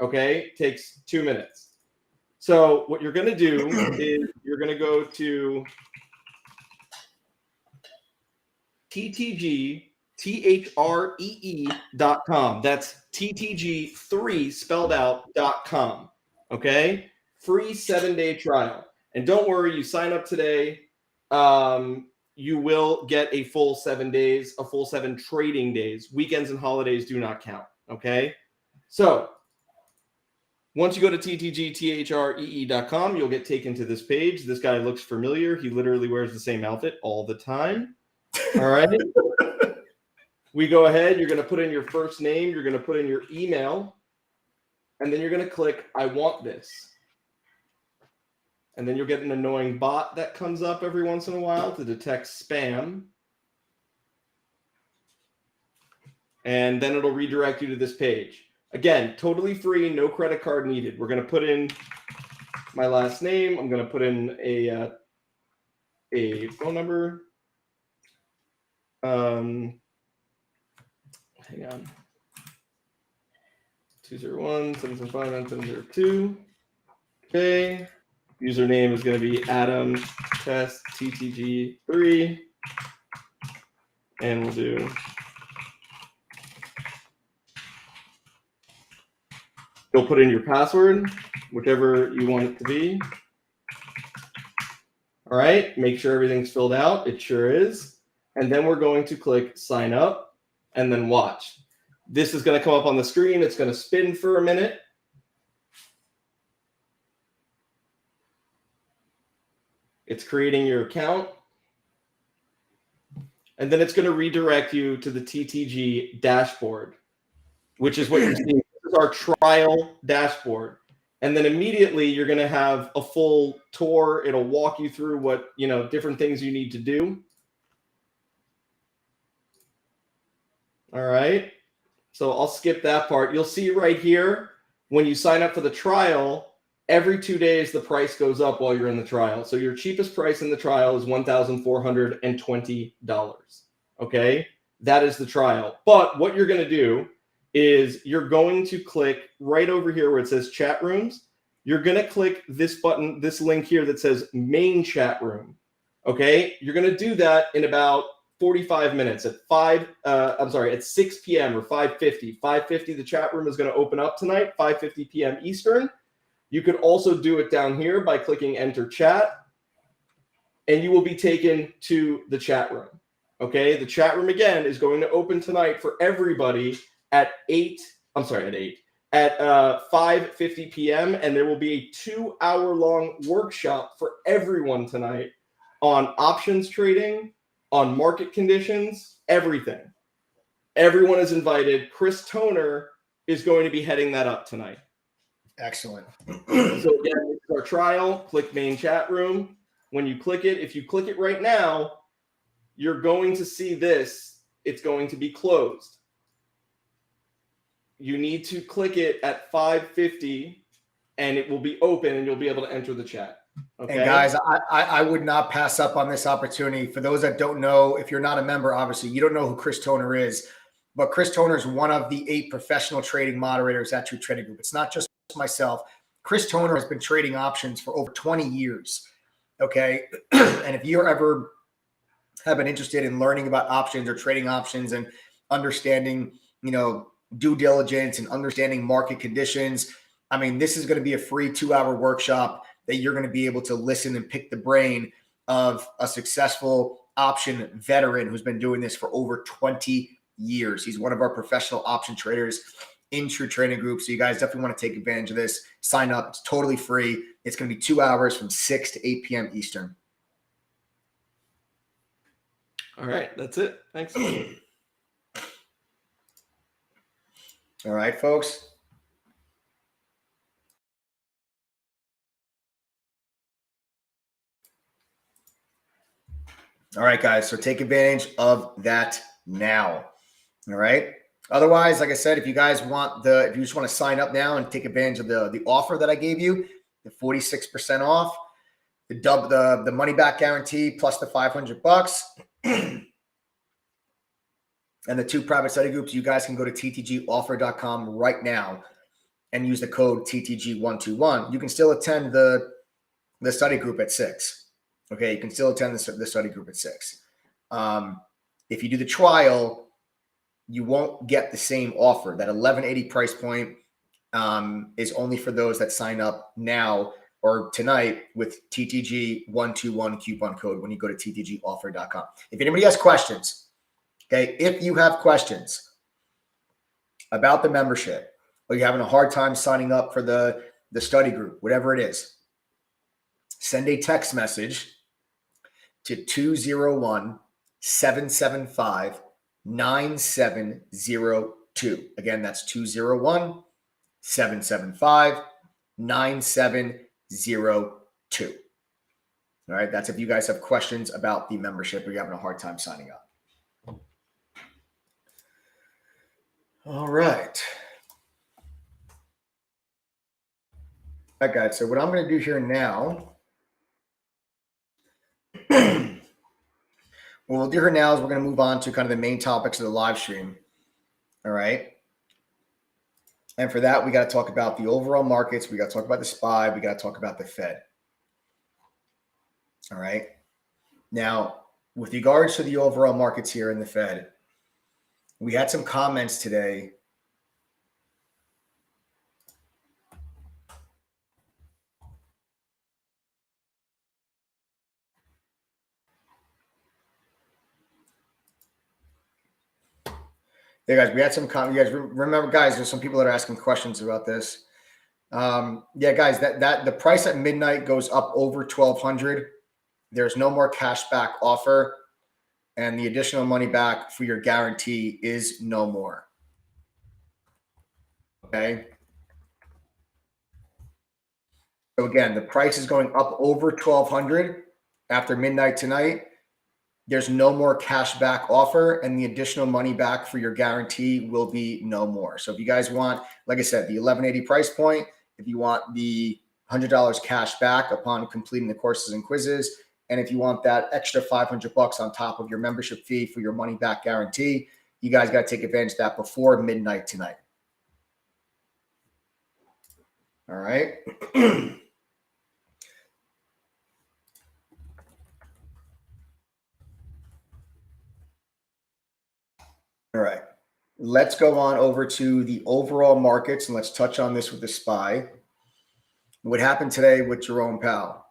Speaker 2: Okay? Takes 2 minutes. So what you're going to do is you're going to go to ttgoffer.com. TTG3.com. That's TTG3 spelled out.com. Okay? Free 7-day trial. And don't worry, you sign up today. You will get a full 7 days, a full 7 trading days. Weekends and holidays do not count. Okay? So once you go to TTG3.com, you'll get taken to this page. This guy looks familiar. He literally wears the same outfit all the time. All right. We go ahead. You're going to put in your first name. You're going to put in your email. And then you're going to click, I want this. And then you'll get an annoying bot that comes up every once in a while to detect spam. And then it'll redirect you to this page. Again, totally free, no credit card needed. We're going to put in my last name. I'm going to put in a phone number. Hang on. 201-775-9702. Okay. Username is going to be Adam Test TTG3. And we'll do you'll put in your password, whichever you want it to be. All right, make sure everything's filled out. It sure is. And then we're going to click sign up and then watch. This is going to come up on the screen. It's going to spin for a minute. It's creating your account. And then it's going to redirect you to the TTG dashboard, which is what you're seeing. Our trial dashboard, and then immediately you're going to have a full tour. It'll walk you through what different things you need to do. All right, so I'll skip that part. You'll see right here when you sign up for the trial, every 2 days the price goes up while you're in the trial. So your cheapest price in the trial is $1,420. Okay, that is the trial. But what you're going to do is you're going to click right over here where it says chat rooms. You're going to click this button, this link here that says main chat room. Okay. You're going to do that in about 45 minutes at 6 p.m. or 5:50. 5:50, the chat room is going to open up tonight, 5:50 p.m. Eastern. You could also do it down here by clicking enter chat, and you will be taken to the chat room. Okay. The chat room again is going to open tonight for everybody at 5:50 p.m. and there will be a 2-hour-long workshop for everyone tonight on options trading, on market conditions, everything. Everyone is invited. Chris Toner is going to be heading that up tonight.
Speaker 1: Excellent.
Speaker 2: So again, it's our trial. Click main chat room. When you click it, if you click it right now, you're going to see this. It's going to be closed. You need to click it at 5:50 and it will be open and you'll be able to enter the chat. Okay.
Speaker 1: And guys, I would not pass up on this opportunity. For those that don't know, if you're not a member, obviously you don't know who Chris Toner is, but Chris Toner is one of the 8 professional trading moderators at True Trading Group. It's not just myself. Chris Toner has been trading options for over 20 years. Okay. And if you're ever have been interested in learning about options or trading options and understanding, due diligence and understanding market conditions, I mean, this is going to be a free 2-hour workshop that you're going to be able to listen and pick the brain of a successful option veteran who's been doing this for over 20 years. He's one of our professional option traders in True Trading Group. So you guys definitely want to take advantage of this. Sign up. It's totally free. It's going to be 2 hours from 6 to 8 p.m. Eastern.
Speaker 2: All right. That's it. Thanks.
Speaker 1: All right, folks. All right, guys. So take advantage of that now. All right. Otherwise, like I said, if you guys want if you just want to sign up now and take advantage of the offer that I gave you, the 46% off, the money back guarantee plus the $500 and the 2 private study groups, you guys can go to ttgoffer.com right now and use the code TTG121. You can still attend the study group at 6. Okay, you can still attend the study group at 6. If you do the trial, you won't get the same offer. That 1180 price point is only for those that sign up now or tonight with TTG121 coupon code when you go to ttgoffer.com. If anybody has questions, okay, if you have questions about the membership, or you're having a hard time signing up for the study group, whatever it is, send a text message to 201-775-9702. Again, that's 201-775-9702. All right, that's if you guys have questions about the membership or you're having a hard time signing up. All right. All right, guys. So what I'm going to do here now, what we'll do here now is we're going to move on to kind of the main topics of the live stream. All right. And for that, we got to talk about the overall markets. We got to talk about the SPY. We got to talk about the Fed. All right. Now, with regards to the overall markets here in the Fed, we had some comments today. Yeah, guys, we had some comments. You guys remember, guys, there's some people that are asking questions about this. Yeah, guys, that the price at midnight goes up over 1,200. There's no more cash back offer, and the additional money back for your guarantee is no more. Okay. So again, the price is going up over 1,200 after midnight tonight. There's no more cash back offer, and the additional money back for your guarantee will be no more. So if you guys want, like I said, the 1180 price point, if you want the $100 cash back upon completing the courses and quizzes, and if you want that extra $500 on top of your membership fee for your money back guarantee, you guys got to take advantage of that before midnight tonight. All right. All right. Let's go on over to the overall markets, and let's touch on this with the SPY. What happened today with Jerome Powell?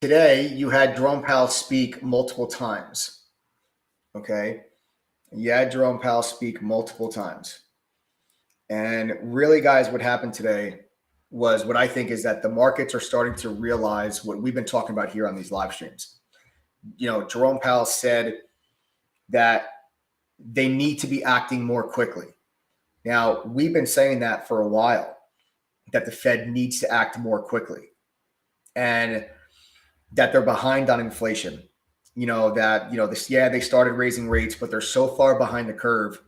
Speaker 1: Today, you had Jerome Powell speak multiple times. Okay. You had Jerome Powell speak multiple times. And really, guys, what happened today was what I think is that the markets are starting to realize what we've been talking about here on these live streams. You know, Jerome Powell said that they need to be acting more quickly. Now, we've been saying that for a while, that the Fed needs to act more quickly and that they're behind on inflation. You know, that, you know, this, yeah, they started raising rates, but they're so far behind the curve.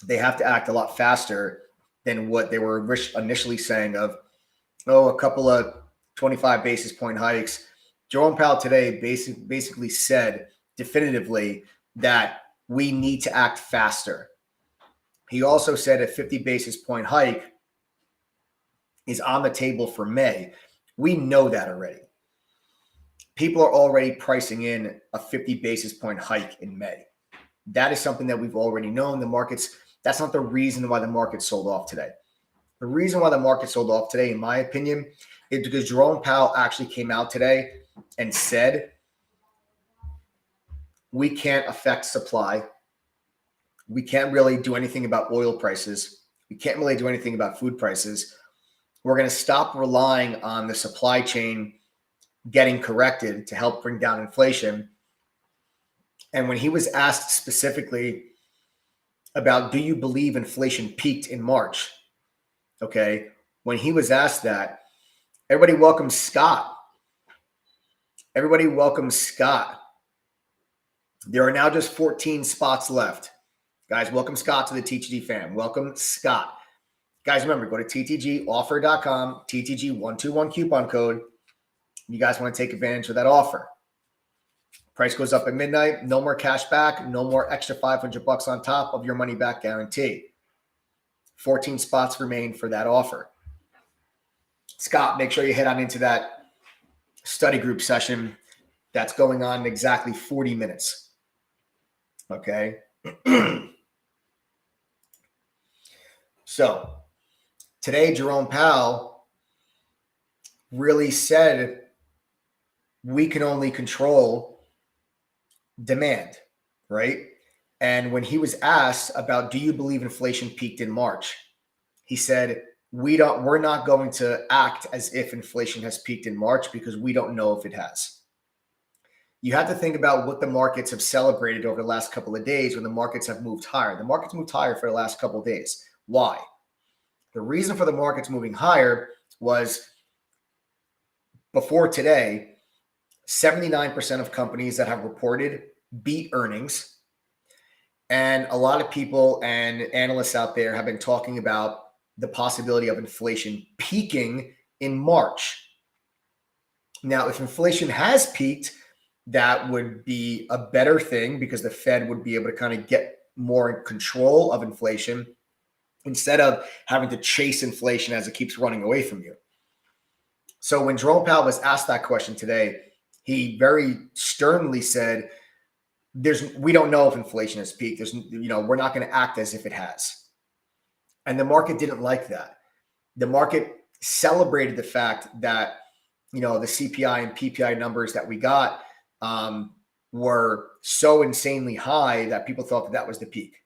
Speaker 1: They have to act a lot faster than what they were initially saying of, oh, a couple of 25 basis point hikes. Jerome Powell today basically said definitively that we need to act faster. He also said a 50 basis point hike is on the table for May. We know that already. People are already pricing in a 50 basis point hike in May. That is something that we've already known. The markets, that's not the reason why the market sold off today. The reason why the market sold off today, in my opinion, is because Jerome Powell actually came out today and said, we can't affect supply. We can't really do anything about oil prices. We can't really do anything about food prices. We're going to stop relying on the supply chain getting corrected to help bring down inflation. And when he was asked specifically about, do you believe inflation peaked in March? Okay. When he was asked that, everybody welcomes Scott. Everybody welcomes Scott. There are now just 14 spots left. Guys, welcome Scott to the TTG fam. Welcome Scott. Guys, remember, go to ttgoffer.com, TTG121 coupon code. You guys want to take advantage of that offer. Price goes up at midnight. No more cash back. No more extra $500 on top of your money back guarantee. 14 spots remain for that offer. Scott, make sure you head on into that study group session that's going on in exactly 40 minutes. Okay. So today, Jerome Powell really said we can only control demand, right? And when he was asked about, do you believe inflation peaked in March? He said, we're not going to act as if inflation has peaked in March because we don't know if it has. You have to think about what the markets have celebrated over the last couple of days when the markets have moved higher. The markets moved higher for the last couple of days. Why? The reason for the markets moving higher was before today, 79% of companies that have reported beat earnings. And a lot of people and analysts out there have been talking about the possibility of inflation peaking in March. Now, if inflation has peaked, that would be a better thing because the Fed would be able to kind of get more in control of inflation instead of having to chase inflation as it keeps running away from you. So when Jerome Powell was asked that question today, he very sternly said, we don't know if inflation has peaked. We're not going to act as if it has. And the market didn't like that. The market celebrated the fact that, the CPI and PPI numbers that we got were so insanely high that people thought that was the peak.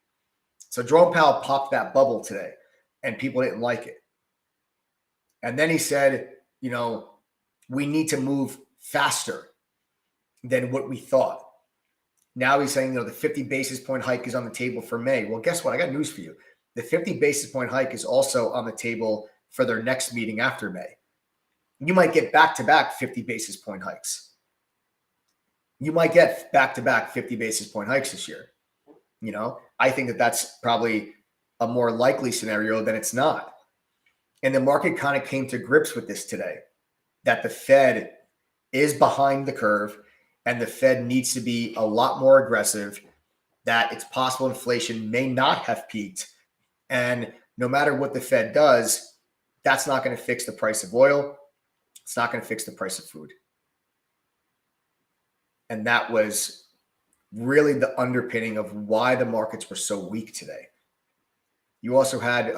Speaker 1: So Jerome Powell popped that bubble today and people didn't like it. And then he said, we need to move faster than what we thought. Now he's saying, the 50 basis point hike is on the table for May. Well, guess what? I got news for you. The 50 basis point hike is also on the table for their next meeting after May. You might get back-to-back 50 basis point hikes. You might get back-to-back 50 basis point hikes this year. I think that's probably a more likely scenario than it's not. And the market kind of came to grips with this today, that the Fed is behind the curve and the Fed needs to be a lot more aggressive, that it's possible inflation may not have peaked. And no matter what the Fed does, that's not going to fix the price of oil. It's not going to fix the price of food. And that was really the underpinning of why the markets were so weak today. You also had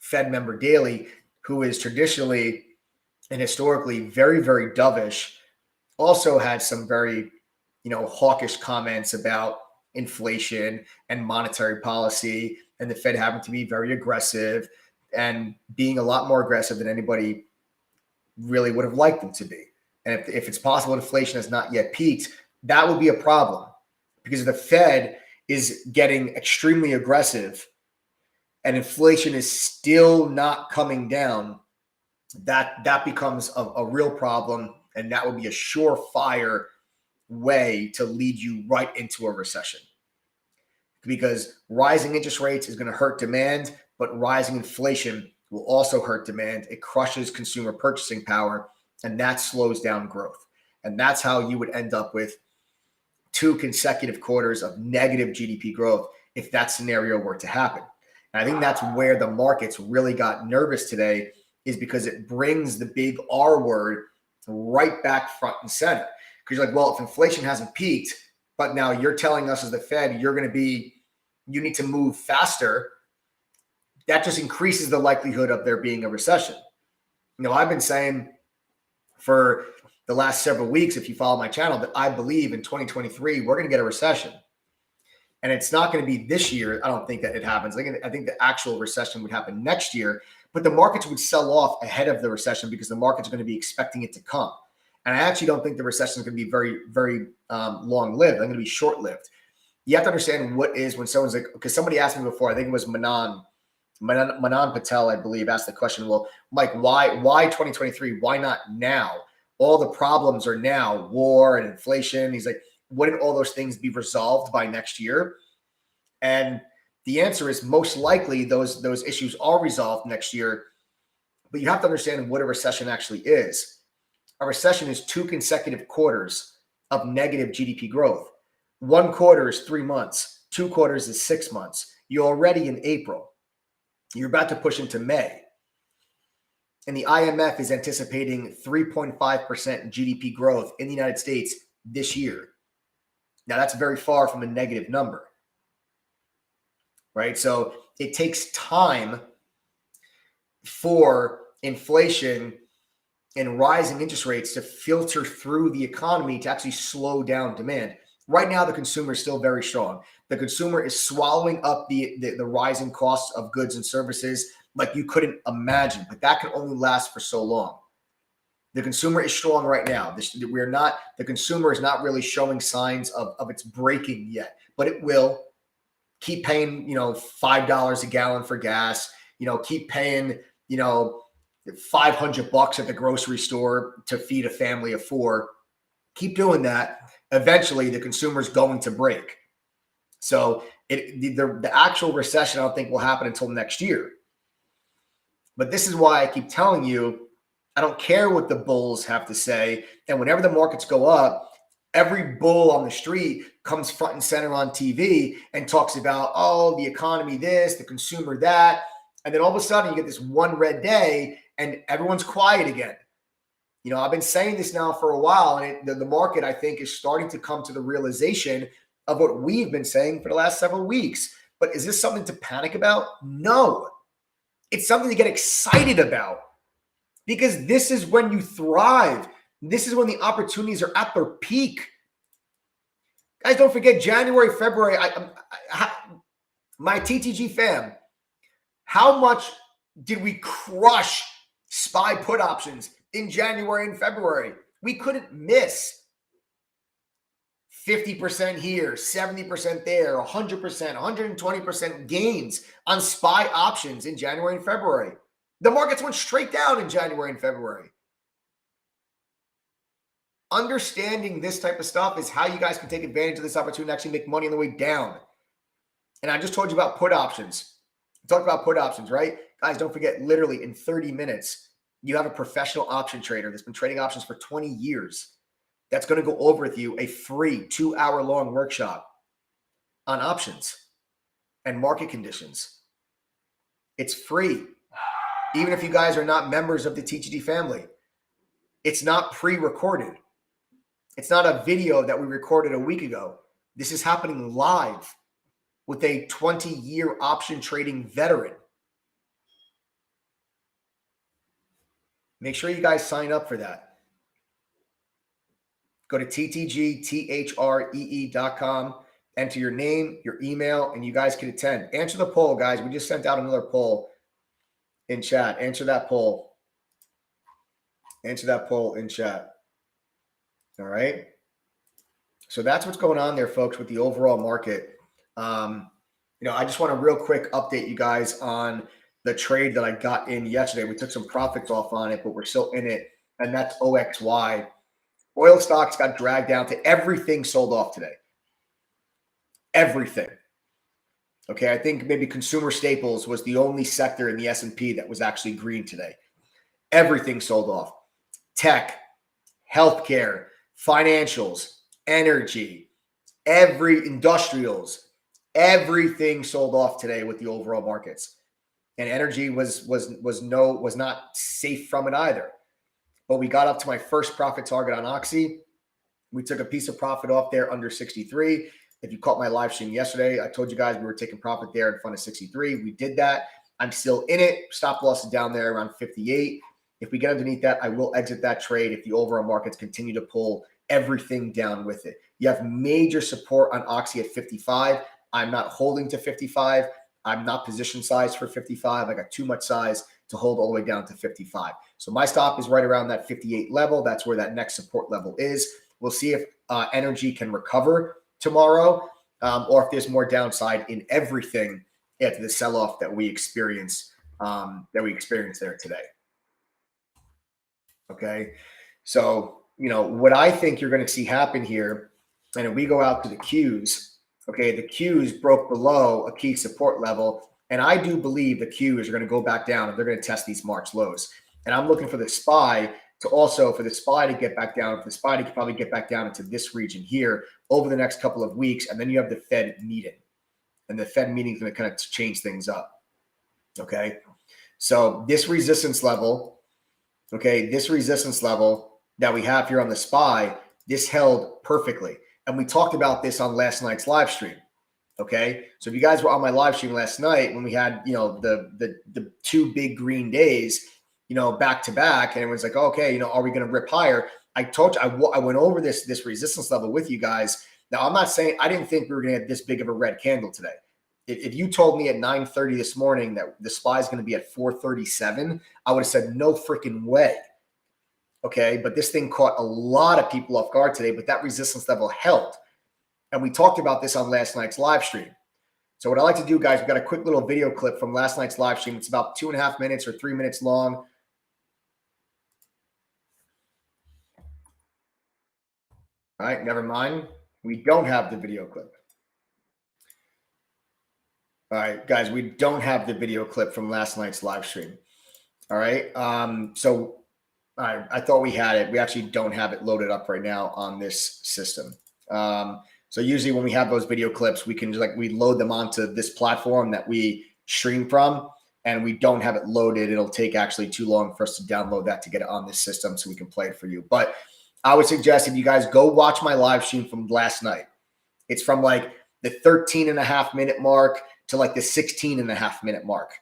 Speaker 1: Fed member Daly, who is traditionally and historically very, very dovish, also had some very, hawkish comments about inflation and monetary policy and the Fed having to be very aggressive and being a lot more aggressive than anybody really would have liked them to be. And if it's possible inflation has not yet peaked, that would be a problem because if the Fed is getting extremely aggressive and inflation is still not coming down, that becomes a real problem. And that would be a surefire way to lead you right into a recession. Because rising interest rates is going to hurt demand, but rising inflation will also hurt demand. It crushes consumer purchasing power, and that slows down growth. And that's how you would end up with 2 consecutive quarters of negative GDP growth if that scenario were to happen. And I think that's where the markets really got nervous today, is because it brings the big R word right back front and center. Because you're like, well, if inflation hasn't peaked, but now you're telling us as the Fed, you need to move faster, that just increases the likelihood of there being a recession. I've been saying for the last several weeks, if you follow my channel, that I believe in 2023, we're going to get a recession. And it's not going to be this year. I don't think that it happens. I think the actual recession would happen next year, but the markets would sell off ahead of the recession because the market's going to be expecting it to come. And I actually don't think the recession is going to be very, very long-lived. I'm going to be short-lived. You have to understand what is when someone's like, because somebody asked me before, I think it was Manan Patel, I believe, asked the question, well, Mike, why 2023? Why not now? All the problems are now, war and inflation. He's like, wouldn't all those things be resolved by next year? And the answer is most likely those issues are resolved next year. But you have to understand what a recession actually is. A recession is 2 consecutive quarters of negative GDP growth. 1 quarter is 3 months. 2 quarters is 6 months. You're already in April. You're about to push into May. And the IMF is anticipating 3.5% GDP growth in the United States this year. Now, that's very far from a negative number, right? So it takes time for inflation and rising interest rates to filter through the economy to actually slow down demand. Right now, the consumer is still very strong. The consumer is swallowing up the rising costs of goods and services like you couldn't imagine, but that can only last for so long. The consumer is strong right now. The consumer is not really showing signs of its breaking yet, but it will. Keep paying, $5 a gallon for gas, keep paying, $500 at the grocery store to feed a family of 4. Keep doing that. Eventually, the consumer is going to break. So the actual recession, I don't think will happen until next year. But this is why I keep telling you, I don't care what the bulls have to say. And whenever the markets go up, every bull on the street comes front and center on TV and talks about, the economy this, the consumer that. And then all of a sudden you get this one red day and everyone's quiet again. I've been saying this now for a while, and the market, I think, is starting to come to the realization of what we've been saying for the last several weeks. But is this something to panic about? No. It's something to get excited about, because this is when you thrive. This is when the opportunities are at their peak. Guys, don't forget January, February. My TTG fam, how much did we crush SPY put options in January and February? We couldn't miss. 50% here, 70% there, 100%, 120% gains on SPY options in January and February. The markets went straight down in January and February. Understanding this type of stuff is how you guys can take advantage of this opportunity to actually make money on the way down. And I just told you about put options. Talk about put options, right? Guys, don't forget, literally in 30 minutes, you have a professional option trader that's been trading options for 20 years. That's going to go over with you a free 2-hour-long workshop on options and market conditions. It's free. Even if you guys are not members of the TGD family, it's not pre-recorded. It's not a video that we recorded a week ago. This is happening live with a 20-year option trading veteran. Make sure you guys sign up for that. Go to ttgthree.com, enter your name, your email, and you guys can attend. Answer the poll, guys. We just sent out another poll in chat. Answer that poll. Answer that poll in chat. All right. So that's what's going on there, folks, with the overall market. I just want to real quick update you guys on the trade that I got in yesterday. We took some profits off on it, but we're still in it, and that's OXY. Oil stocks got dragged down to everything sold off today. Everything. Okay, I think maybe consumer staples was the only sector in the S&P that was actually green today. Everything sold off. Tech, healthcare, financials, energy, industrials, everything sold off today with the overall markets. And energy was not safe from it either. But we got up to my first profit target on Oxy. We took a piece of profit off there under 63. If you caught my live stream yesterday, I told you guys we were taking profit there in front of 63. We did that. I'm still in it. Stop loss is down there around 58. If we get underneath that, I will exit that trade if the overall markets continue to pull everything down with it. You have major support on Oxy at 55. I'm not holding to 55. I'm not position sized for 55. I got too much size to hold all the way down to 55. So my stop is right around that 58 level. That's where that next support level is. We'll see if energy can recover tomorrow, or if there's more downside in everything after the sell-off that we experienced there today. Okay, so what I think you're going to see happen here, and if we go out to the Qs, okay, the Qs broke below a key support level. And I do believe the Qs are going to go back down and they're going to test these March lows. And I'm looking for the SPY to get back down. For the SPY to probably get back down into this region here over the next couple of weeks. And then you have the Fed meeting. And the Fed meeting is going to kind of change things up. Okay. So this resistance level, okay, this resistance level that we have here on the SPY, this held perfectly. And we talked about this on last night's live stream. Okay. So if you guys were on my live stream last night when we had, the two big green days, back to back, and everyone's like, okay, are we going to rip higher? I told you, I went over this resistance level with you guys. Now, I'm not saying I didn't think we were going to get this big of a red candle today. If you told me at 9:30 this morning that the SPY is going to be at 437, I would have said no freaking way. Okay. But this thing caught a lot of people off guard today, but that resistance level held. And we talked about this on last night's live stream. So what I like to do, guys, we've got a quick little video clip from last night's live stream. It's about 2.5 minutes or 3 minutes long. All right, never mind. We don't have the video clip. All right, guys, we don't have the video clip from last night's live stream. All right. I thought we had it. We actually don't have it loaded up right now on this system. So usually when we have those video clips, we can just we load them onto this platform that we stream from, and we don't have it loaded. It'll take actually too long for us to download that to get it on this system so we can play it for you. But I would suggest if you guys go watch my live stream from last night. It's from the 13.5 minute mark to the 16.5 minute mark.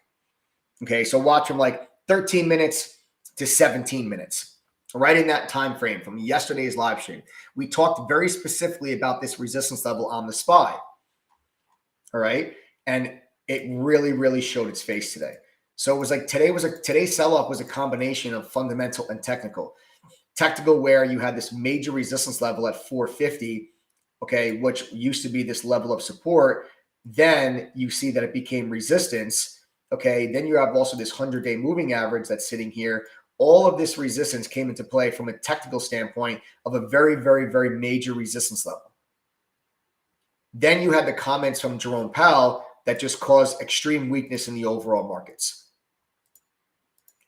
Speaker 1: Okay, so watch from 13 minutes to 17 minutes. Right in that time frame from yesterday's live stream. We talked very specifically about this resistance level on the SPY. All right. And it really, really showed its face today. So it was today's sell-off was a combination of fundamental and technical. Technical, where you had this major resistance level at 450, okay, which used to be this level of support. Then you see that it became resistance. Okay. Then you have also this 100-day moving average that's sitting here. All of this resistance came into play from a technical standpoint of a very, very, very major resistance level. Then you had the comments from Jerome Powell that just caused extreme weakness in the overall markets.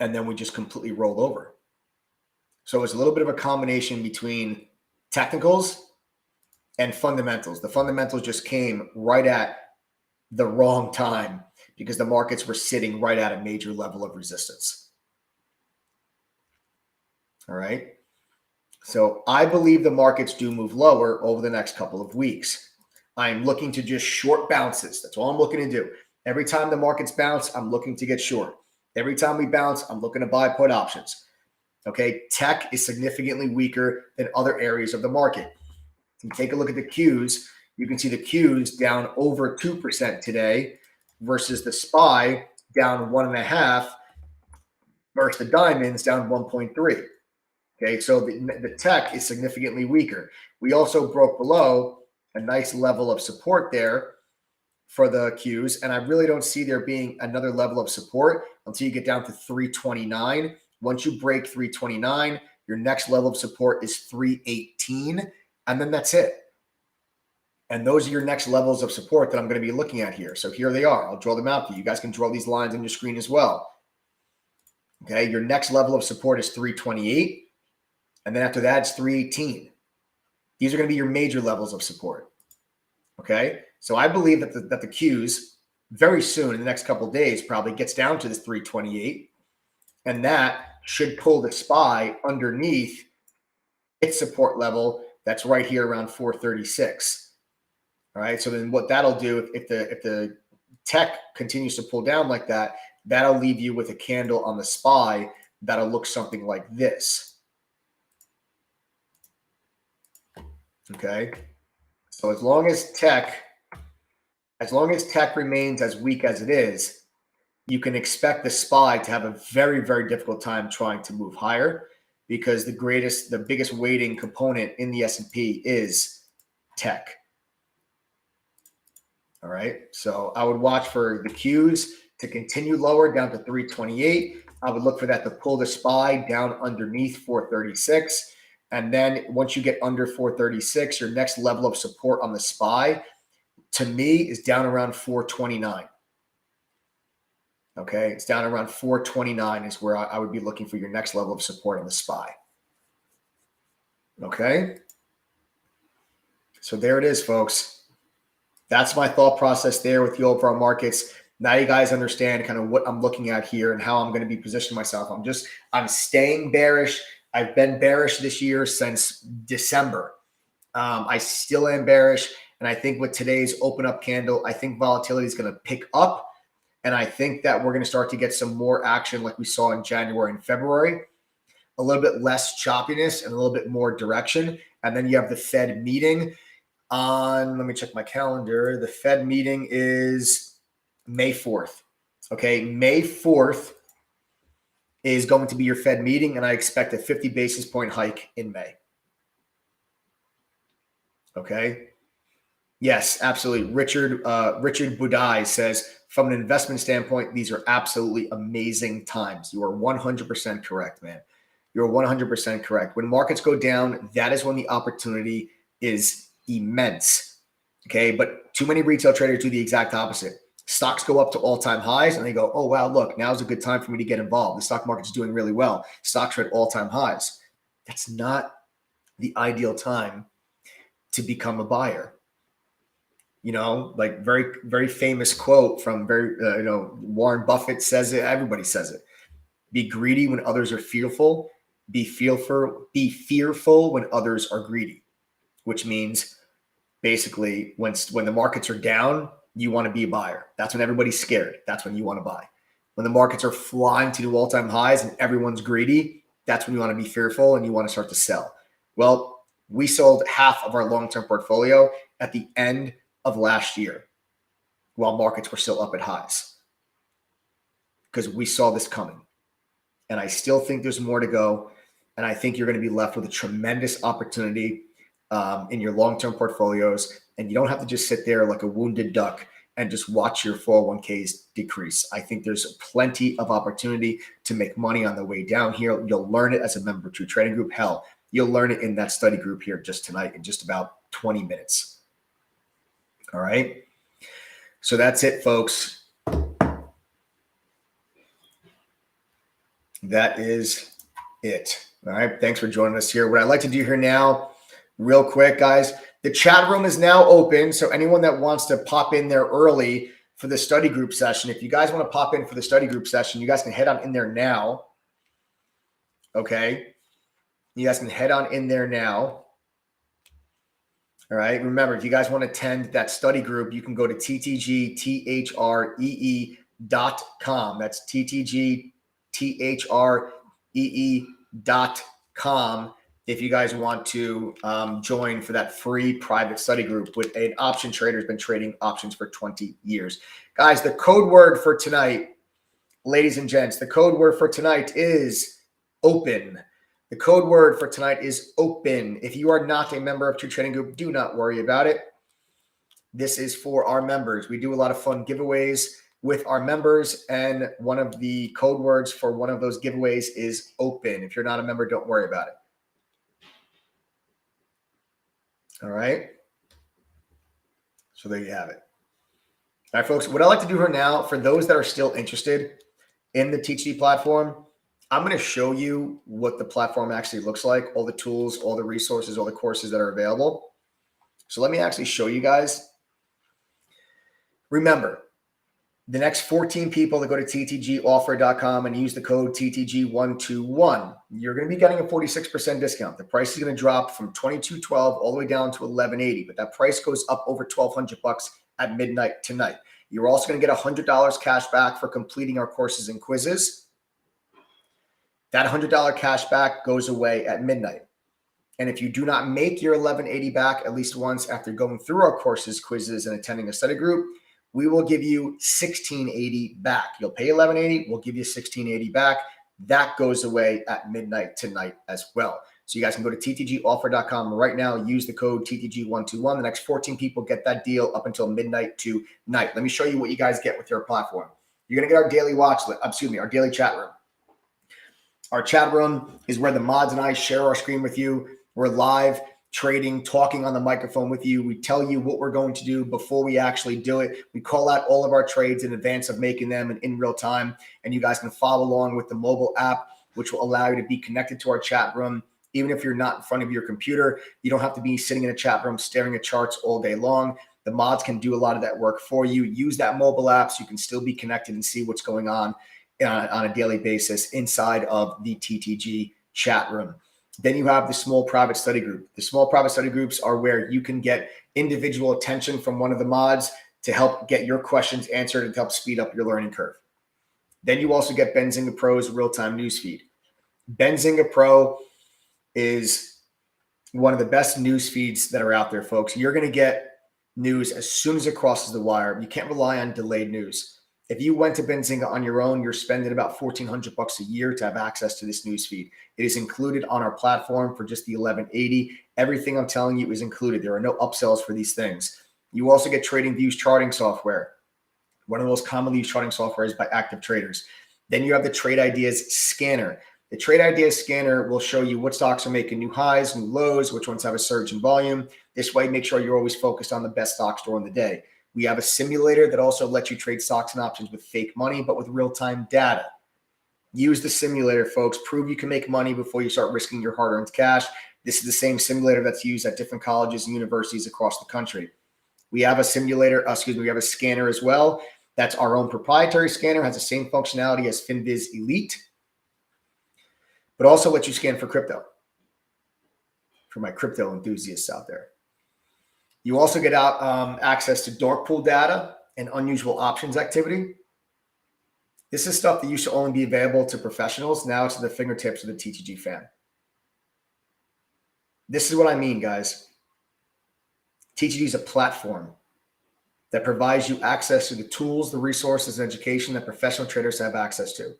Speaker 1: And then we just completely rolled over. So it's a little bit of a combination between technicals and fundamentals. The fundamentals just came right at the wrong time because the markets were sitting right at a major level of resistance. All right. So I believe the markets do move lower over the next couple of weeks. I'm looking to just short bounces. That's all I'm looking to do. Every time the markets bounce, I'm looking to get short. Every time we bounce, I'm looking to buy put options. Okay. Tech is significantly weaker than other areas of the market. If you take a look at the Qs, you can see the Qs down over 2% today versus the SPY down 1.5% versus the diamonds down 1.3%. Okay, so the tech is significantly weaker. We also broke below a nice level of support there for the Qs, and I really don't see there being another level of support until you get down to 329. Once you break 329, your next level of support is 318, and then that's it. And those are your next levels of support that I'm going to be looking at here. So here they are. I'll draw them out for you. You guys can draw these lines on your screen as well. Okay, your next level of support is 328. And then after that, it's 318. These are going to be your major levels of support. Okay. So I believe that the Qs very soon in the next couple of days probably gets down to this 328. And that should pull the SPY underneath its support level. That's right here around 436. All right. So then what that'll do if the tech continues to pull down like that, that'll leave you with a candle on the SPY that'll look something like this. Okay, so as long as tech remains as weak as it is, you can expect the SPY to have a very, very difficult time trying to move higher because the biggest weighting component in the S&P is tech. All right, so I would watch for the Qs to continue lower down to 328. I would look for that to pull the SPY down underneath 436. And then once you get under 436, your next level of support on the SPY, to me, is down around 429. Okay, it's down around 429 is where I would be looking for your next level of support on the SPY. Okay, so there it is, folks. That's my thought process there with the overall markets. Now you guys understand kind of what I'm looking at here and how I'm going to be positioning myself. I'm staying bearish. I've been bearish this year since December. I still am bearish. And I think with today's open up candle, I think volatility is going to pick up. And I think that we're going to start to get some more action like we saw in January and February, a little bit less choppiness and a little bit more direction. And then you have the Fed meeting on, let me check my calendar. The Fed meeting is May 4th. Okay. May 4th is going to be your Fed meeting. And I expect a 50 basis point hike in May. Okay. Yes, absolutely. Richard Budai says, from an investment standpoint, these are absolutely amazing times. You are 100% correct, man. You're 100% correct. When markets go down, that is when the opportunity is immense. Okay. But too many retail traders do the exact opposite. Stocks go up to all-time highs and they go, oh, wow, look, now's a good time for me to get involved. The stock market's doing really well. Stocks are at all-time highs. That's not the ideal time to become a buyer. You know, like very, very famous quote from Warren Buffett says it. Everybody says it. Be greedy when others are fearful. Be fearful when others are greedy, which means basically when the markets are down, you want to be a buyer. That's when everybody's scared. That's when you want to buy. When the markets are flying to new all-time highs and everyone's greedy, that's when you want to be fearful and you want to start to sell. Well, we sold half of our long-term portfolio at the end of last year while markets were still up at highs because we saw this coming. And I still think there's more to go. And I think you're going to be left with a tremendous opportunity in your long-term portfolios. And you don't have to just sit there like a wounded duck and just watch your 401ks decrease. I think there's plenty of opportunity to make money on the way down here. You'll learn it as a member of True Trading Group. Hell, you'll learn it in that study group here just tonight in just about 20 minutes. All right. So that's it, folks. That is it. All right. Thanks for joining us here. What I'd like to do here now, real quick, guys, the chat room is now open. So anyone that wants to pop in there early for the study group session, if you guys want to pop in for the study group session, you guys can head on in there now. Okay. You guys can head on in there now. All right. Remember, if you guys want to attend that study group, you can go to ttgthree.com. That's ttgthree.com. If you guys want to join for that free private study group with an option trader who's been trading options for 20 years. Guys, the code word for tonight, ladies and gents, the code word for tonight is open. The code word for tonight is open. If you are not a member of True Trading Group, do not worry about it. This is for our members. We do a lot of fun giveaways with our members, and one of the code words for one of those giveaways is open. If you're not a member, don't worry about it. All right. So there you have it. All right, folks, what I'd like to do here now, for those that are still interested in the THD platform, I'm going to show you what the platform actually looks like, all the tools, all the resources, all the courses that are available. So let me actually show you guys. Remember, the next 14 people that go to ttgoffer.com and use the code TTG121, you're going to be getting a 46% discount. The price is going to drop from $22.12 all the way down to $11.80, but that price goes up over $1,200 at midnight tonight. You're also going to get $100 cash back for completing our courses and quizzes. That $100 cash back goes away at midnight. And if you do not make your $11.80 back at least once after going through our courses, quizzes, and attending a study group, we will give you $16.80 back. You'll pay $11.80, we'll give you $16.80 back. That goes away at midnight tonight as well. So you guys can go to ttgoffer.com right now, use the code TTG121. The next 14 people get that deal up until midnight tonight. Let me show you what you guys get with your platform. You're going to get our daily our daily chat room. Our chat room is where the mods and I share our screen with you. We're live trading, talking on the microphone with you. We tell you what we're going to do before we actually do it. We call out all of our trades in advance of making them and in real time. And you guys can follow along with the mobile app, which will allow you to be connected to our chat room. Even if you're not in front of your computer, you don't have to be sitting in a chat room staring at charts all day long. The mods can do a lot of that work for you. Use that mobile app so you can still be connected and see what's going on a daily basis inside of the TTG chat room. Then you have the small private study group. The small private study groups are where you can get individual attention from one of the mods to help get your questions answered and to help speed up your learning curve. Then you also get Benzinga Pro's real-time newsfeed. Benzinga Pro is one of the best news feeds that are out there, folks. You're going to get news as soon as it crosses the wire. You can't rely on delayed news. If you went to Benzinga on your own, you're spending about $1,400 a year to have access to this news feed. It is included on our platform for just the $11.80. Everything I'm telling you is included. There are no upsells for these things. You also get TradingView's charting software. One of the most commonly used charting software is by active traders. Then you have the Trade Ideas Scanner. The Trade Ideas Scanner will show you what stocks are making new highs, new lows, which ones have a surge in volume. This way, make sure you're always focused on the best stocks during the day. We have a simulator that also lets you trade stocks and options with fake money, but with real-time data. Use the simulator, folks. Prove you can make money before you start risking your hard-earned cash. This is the same simulator that's used at different colleges and universities across the country. We have a simulator, we have a scanner as well. That's our own proprietary scanner, has the same functionality as FinViz Elite, but also lets you scan for crypto, for my crypto enthusiasts out there. You also get access to dark pool data and unusual options activity. This is stuff that used to only be available to professionals. Now it's at the fingertips of the TTG fan. This is what I mean, guys. TTG is a platform that provides you access to the tools, the resources, and education that professional traders have access to.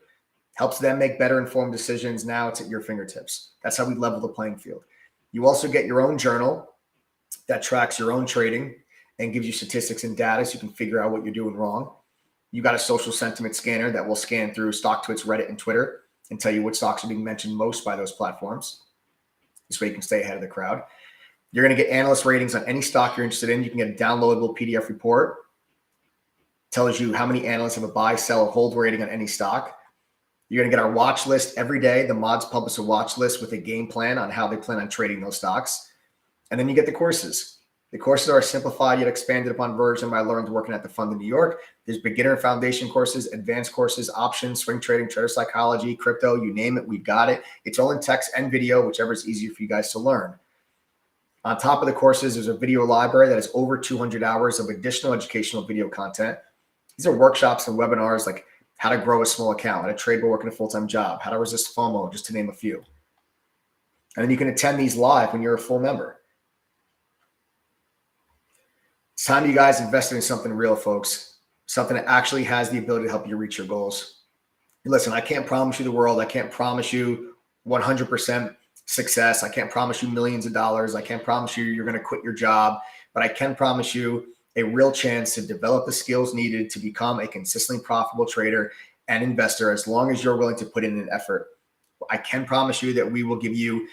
Speaker 1: Helps them make better informed decisions. Now it's at your fingertips. That's how we level the playing field. You also get your own journal that tracks your own trading and gives you statistics and data so you can figure out what you're doing wrong. You got a social sentiment scanner that will scan through StockTwits, Reddit, and Twitter and tell you what stocks are being mentioned most by those platforms. This way you can stay ahead of the crowd. You're going to get analyst ratings on any stock you're interested in. You can get a downloadable PDF report. Tells you how many analysts have a buy, sell, or hold rating on any stock. You're going to get our watch list every day. The mods publish a watch list with a game plan on how they plan on trading those stocks. And then you get the courses. The courses are a simplified yet expanded upon version I learned working at the fund in New York. There's beginner and foundation courses, advanced courses, options, swing trading, trader psychology, crypto, you name it, we've got it. It's all in text and video, whichever is easier for you guys to learn. On top of the courses, there's a video library that has over 200 hours of additional educational video content. These are workshops and webinars like how to grow a small account, how to trade while working a full-time job, how to resist FOMO, just to name a few. And then you can attend these live when you're a full member. It's time you guys invested in something real, folks. Something that actually has the ability to help you reach your goals. Listen, I can't promise you the world. I can't promise you 100% success. I can't promise you millions of dollars. I can't promise you you're going to quit your job, but I can promise you a real chance to develop the skills needed to become a consistently profitable trader and investor as long as you're willing to put in an effort. I can promise you that we will give you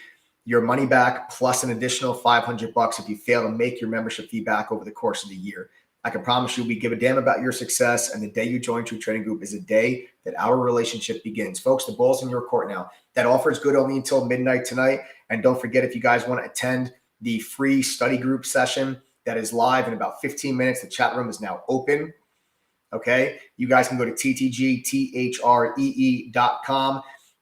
Speaker 1: your money back plus an additional $500 if you fail to make your membership fee back over the course of the year. I can promise you we give a damn about your success, and the day you join True Trading Group is a day that our relationship begins. Folks, the ball's in your court now. That offer is good only until midnight tonight. And don't forget, if you guys want to attend the free study group session that is live in about 15 minutes, the chat room is now open. Okay, you guys can go to ttgthree.com.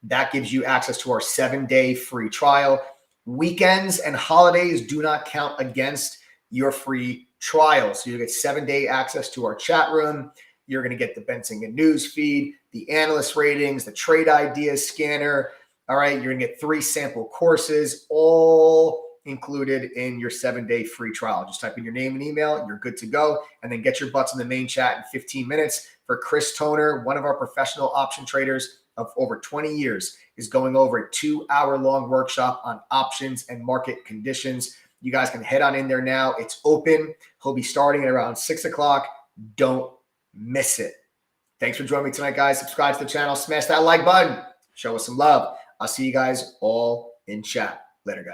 Speaker 1: That gives you access to our 7-day free trial. Weekends and holidays do not count against your free trial. So you get 7-day access to our chat room. You're going to get the Benzinga news feed, the analyst ratings, the trade ideas scanner. All right, you're going to get 3 sample courses, all included in your 7-day free trial. Just type in your name and email, you're good to go, and then get your butts in the main chat in 15 minutes. For Chris Toner, one of our professional option traders of over 20 years, is going over a 2-hour-long workshop on options and market conditions. You guys can head on in there now. It's open. He'll be starting at around 6 o'clock. Don't miss it. Thanks for joining me tonight, guys. Subscribe to the channel. Smash that like button. Show us some love. I'll see you guys all in chat. Later, guys.